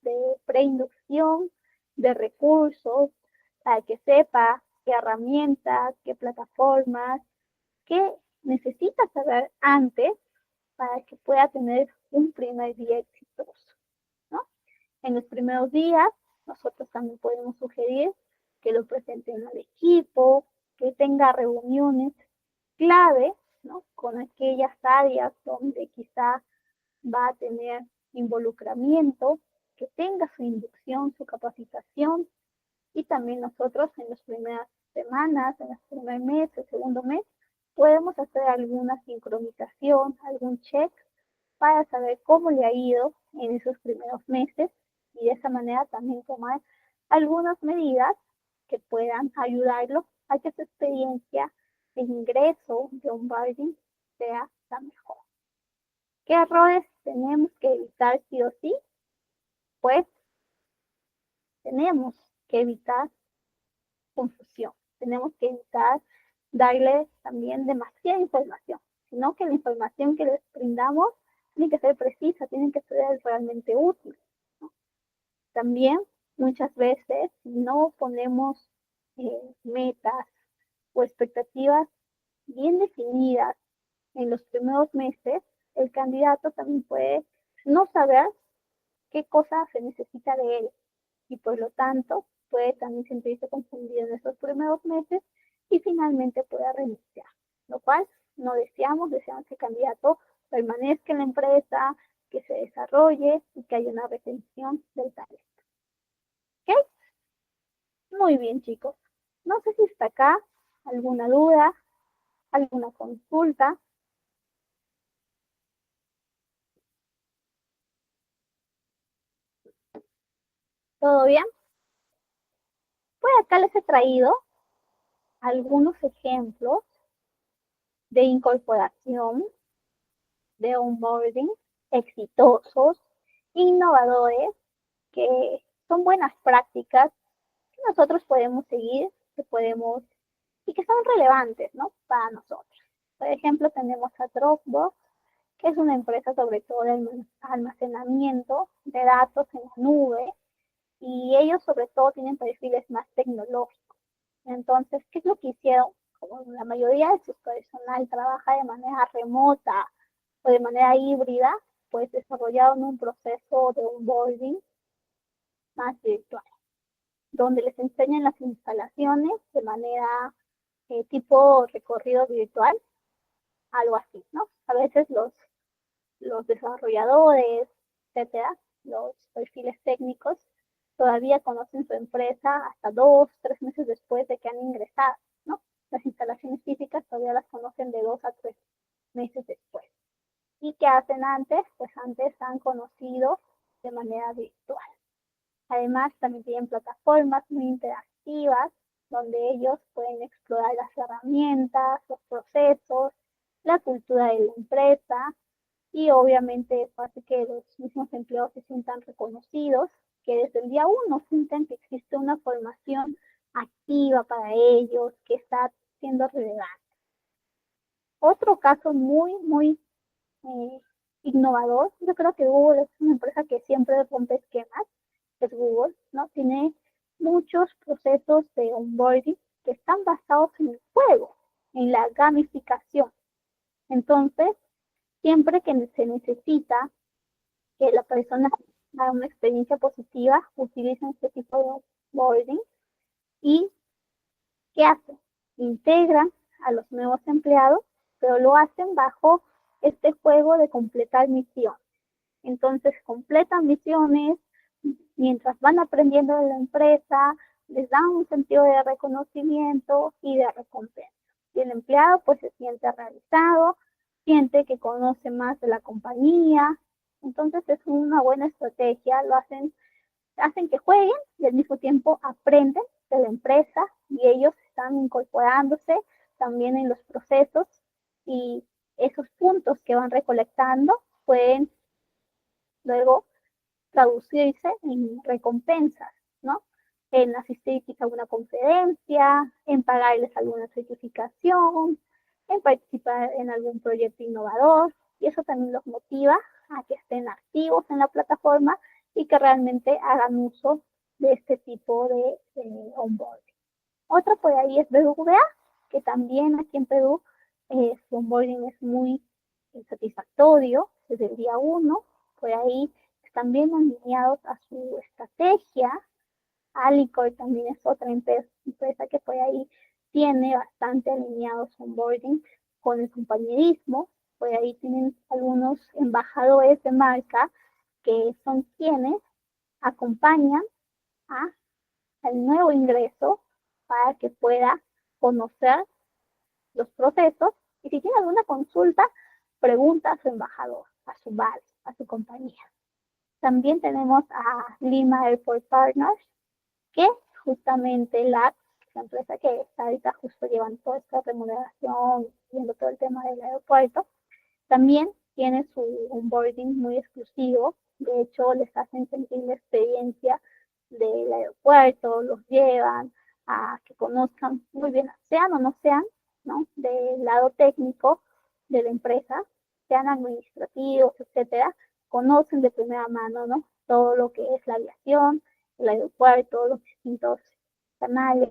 de preinducción, de recursos, para que sepa qué herramientas, qué plataformas, qué necesita saber antes para que pueda tener un primer día exitoso, ¿no? En los primeros días nosotros también podemos sugerir que lo presenten al equipo, que tenga reuniones clave, ¿no? Con aquellas áreas donde quizá va a tener involucramiento, que tenga su inducción, su capacitación, y también nosotros en las primeras semanas, en el primer mes, el segundo mes, podemos hacer alguna sincronización, algún check para saber cómo le ha ido en esos primeros meses y de esa manera también tomar algunas medidas que puedan ayudarlo a que su experiencia de ingreso de onboarding sea la mejor. ¿Qué errores tenemos que evitar sí o sí? Pues tenemos que evitar confusión, tenemos que evitar darle también demasiada información, sino que la información que les brindamos tiene que ser precisa, tiene que ser realmente útil, ¿no? También muchas veces no ponemos metas o expectativas bien definidas en los primeros meses, el candidato también puede no saber qué cosa se necesita de él y por lo tanto puede también sentirse confundido en esos primeros meses y finalmente pueda renunciar, lo cual no deseamos que el candidato permanezca en la empresa, que se desarrolle y que haya una retención del talento. ¿Ok? Muy bien, chicos. No sé si está acá alguna duda, alguna consulta. ¿Todo bien? Pues acá les he traído algunos ejemplos de incorporación, de onboarding exitosos, innovadores, que son buenas prácticas que nosotros podemos seguir, que podemos y que son relevantes, ¿no? Para nosotros. Por ejemplo, tenemos a Dropbox, que es una empresa sobre todo de almacenamiento de datos en la nube, y ellos sobre todo tienen perfiles más tecnológicos. Entonces, ¿qué es lo que hicieron? Como la mayoría de su personal trabaja de manera remota o de manera híbrida, pues desarrollaron un proceso de onboarding más virtual, donde les enseñan las instalaciones de manera tipo recorrido virtual, algo así, ¿no? A veces los desarrolladores, etcétera, los perfiles técnicos, todavía conocen su empresa hasta 2, 3 meses después de que han ingresado, ¿no? Las instalaciones físicas todavía las conocen de 2 a 3 meses después. ¿Y qué hacen antes? Pues antes han conocido de manera virtual. Además, también tienen plataformas muy interactivas donde ellos pueden explorar las herramientas, los procesos, la cultura de la empresa y obviamente eso hace que los mismos empleados se sientan reconocidos, que desde el día uno sienten que existe una formación activa para ellos, que está siendo relevante. Otro caso muy eh, innovador, yo creo que Google es una empresa que siempre rompe esquemas, es Google, ¿no? Tiene muchos procesos de onboarding que están basados en el juego, en la gamificación. Entonces, siempre que se necesita que la persona haga una experiencia positiva, utilizan este tipo de onboarding y ¿qué hacen? Integran a los nuevos empleados, pero lo hacen bajo este juego de completar misiones. Entonces completan misiones mientras van aprendiendo de la empresa, les dan un sentido de reconocimiento y de recompensa. Y el empleado pues se siente realizado, siente que conoce más de la compañía. Entonces es una buena estrategia, lo hacen que jueguen y al mismo tiempo aprenden de la empresa y ellos están incorporándose también en los procesos y esos puntos que van recolectando pueden luego traducirse en recompensas, ¿no? En asistir quizá a una conferencia, en pagarles alguna certificación, en participar en algún proyecto innovador y eso también los motiva a que estén activos en la plataforma y que realmente hagan uso de este tipo de onboarding. Otra por ahí es BBVA, que también aquí en Perú su onboarding es muy satisfactorio desde el día 1. Por ahí están bien alineados a su estrategia Alicor también es otra empresa que por ahí tiene bastante alineado su onboarding con el compañerismo. Por ahí tienen algunos embajadores de marca que son quienes acompañan al nuevo ingreso para que pueda conocer los procesos y si tiene alguna consulta, pregunta a su embajador, a su BAL, a su compañía. También tenemos a Lima Airport Partners, que justamente la empresa que está ahorita justo llevando toda esta remuneración, viendo todo el tema del aeropuerto, también tiene su onboarding muy exclusivo. De hecho, les hacen sentir la experiencia del aeropuerto, los llevan a que conozcan muy bien, sean o no sean, ¿no? Del lado técnico de la empresa, sean administrativos, etcétera, conocen de primera mano, ¿no? Todo lo que es la aviación, el aeropuerto, los distintos canales.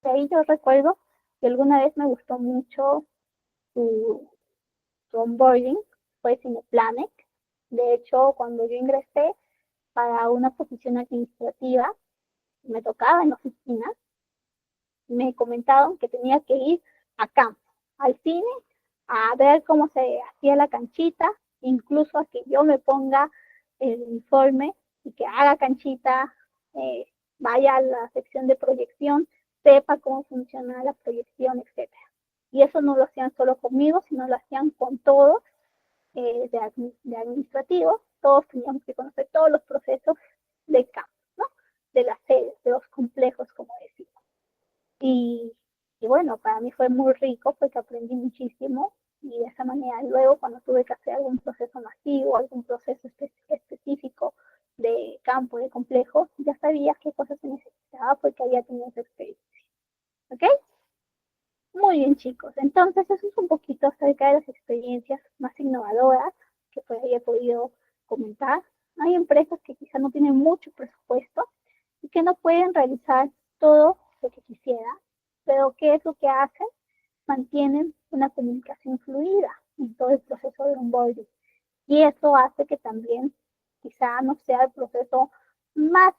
De ahí yo recuerdo que alguna vez me gustó mucho su, su onboarding, fue Cineplanet. De hecho, cuando yo ingresé para una posición administrativa, me tocaba en la oficina, me comentaron que tenía que ir a campo, al cine, a ver cómo se hacía la canchita, incluso a que yo me ponga el uniforme y que haga canchita, eh, vaya a la sección de proyección, sepa cómo funciona la proyección, etcétera. Y eso no lo hacían solo conmigo, sino lo hacían con todos de administrativos. Todos teníamos que conocer todos los procesos de campo, ¿no? De las sedes, de los complejos, como decimos. Y, y bueno, para mí fue muy rico porque aprendí muchísimo y de esa manera luego cuando tuve que hacer algún proceso masivo, algún proceso específico de campo, de complejo, ya sabía qué cosas se necesitaba porque había tenido esa experiencia. ¿Ok? Muy bien, chicos. Entonces, eso es un poquito acerca de las experiencias más innovadoras que pues he podido comentar. Hay empresas que quizá no tienen mucho presupuesto y que no pueden realizar todo lo que quisiera, pero ¿qué es lo que hacen? Mantienen una comunicación fluida en todo el proceso de onboarding. Y eso hace que también quizá no sea el proceso más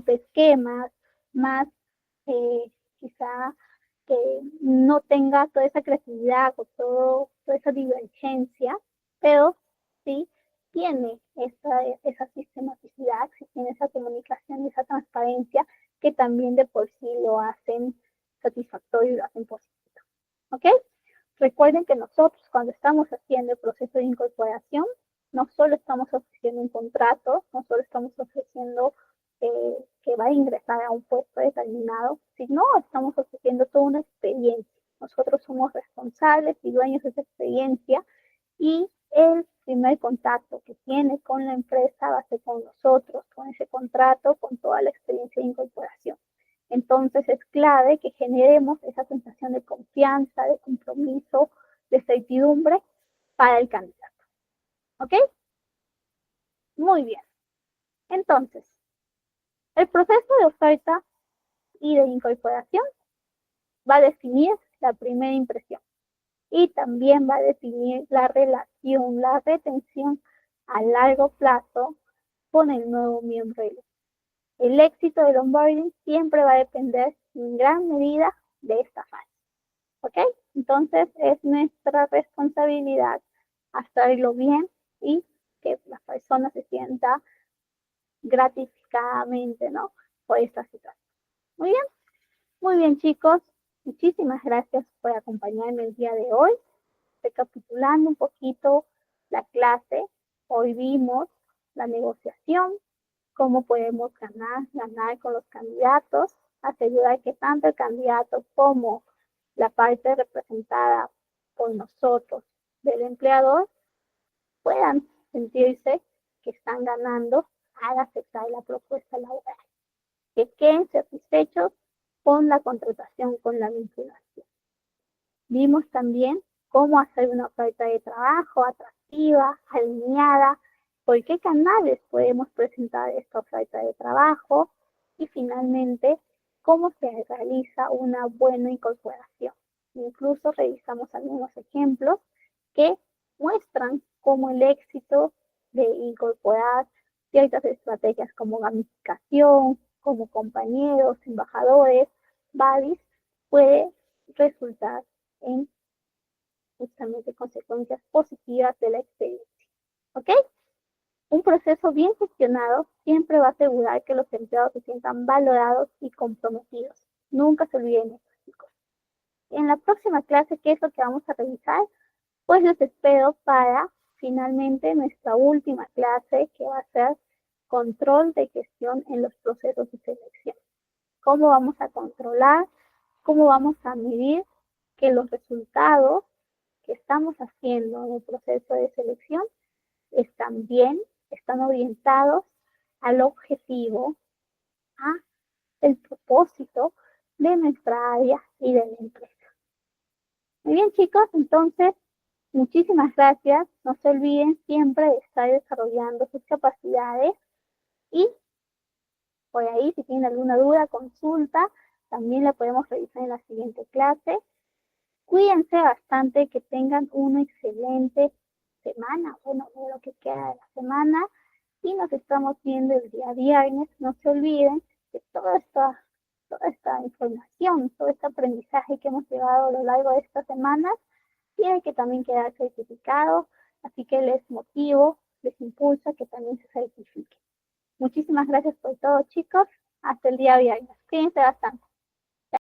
esquemas, más quizá que no tenga toda esa creatividad o toda esa divergencia, pero sí tiene esa sistematicidad, sí tiene esa comunicación y esa transparencia que también de por sí lo hacen satisfactorio y lo hacen positivo. ¿Ok? Recuerden que nosotros cuando estamos haciendo el proceso de incorporación, no solo estamos ofreciendo un contrato, no solo estamos ofreciendo que va a ingresar a un puesto determinado, sino estamos ofreciendo toda una experiencia. Nosotros somos responsables y dueños de esa experiencia y el primer contacto que tiene con la empresa va a ser con nosotros, con ese contrato, con toda la experiencia de incorporación. Entonces es clave que generemos esa sensación de confianza, de compromiso, de certidumbre para el candidato. ¿Ok? Muy bien. Entonces, el proceso de oferta y de incorporación va a definir la primera impresión y también va a definir la relación, la retención a largo plazo con el nuevo miembro del equipo. El éxito del onboarding siempre va a depender en gran medida de esta fase. ¿Ok? Entonces es nuestra responsabilidad hacerlo bien y que la persona se sienta gratificadamente, ¿no? Por esta situación. Muy bien chicos, muchísimas gracias por acompañarme el día de hoy. Recapitulando un poquito la clase, hoy vimos la negociación, cómo podemos ganar con los candidatos, asegurar que tanto el candidato como la parte representada por nosotros del empleador puedan sentirse que están ganando al aceptar la propuesta laboral, que queden satisfechos con la contratación, con la vinculación. Vimos también cómo hacer una oferta de trabajo atractiva, alineada, por qué canales podemos presentar esta oferta de trabajo y finalmente cómo se realiza una buena incorporación. Incluso revisamos algunos ejemplos que muestran cómo el éxito de incorporar ciertas estrategias como gamificación, como compañeros, embajadores, buddies, puede resultar en justamente consecuencias positivas de la experiencia. ¿Ok? Un proceso bien gestionado siempre va a asegurar que los empleados se sientan valorados y comprometidos. Nunca se olviden de esto, chicos. En la próxima clase, ¿qué es lo que vamos a revisar? Pues los espero para finalmente nuestra última clase, que va a ser control de gestión en los procesos de selección. ¿Cómo vamos a controlar? ¿Cómo vamos a medir que los resultados que estamos haciendo en el proceso de selección están bien, están orientados al objetivo, a el propósito de nuestra área y de la empresa? Muy bien, chicos, entonces muchísimas gracias. No se olviden siempre de estar desarrollando sus capacidades y por ahí, si tienen alguna duda, consulta, también la podemos revisar en la siguiente clase. Cuídense bastante, que tengan una excelente semana, bueno, lo que queda de la semana, y nos estamos viendo el día viernes. No se olviden que toda esta información, todo este aprendizaje que hemos llevado a lo largo de estas semanas tiene que también quedar certificado, así que les motivo, les impulso a que también se certifiquen. Muchísimas gracias por todo, chicos. Hasta el día viernes. Cuídense bastante.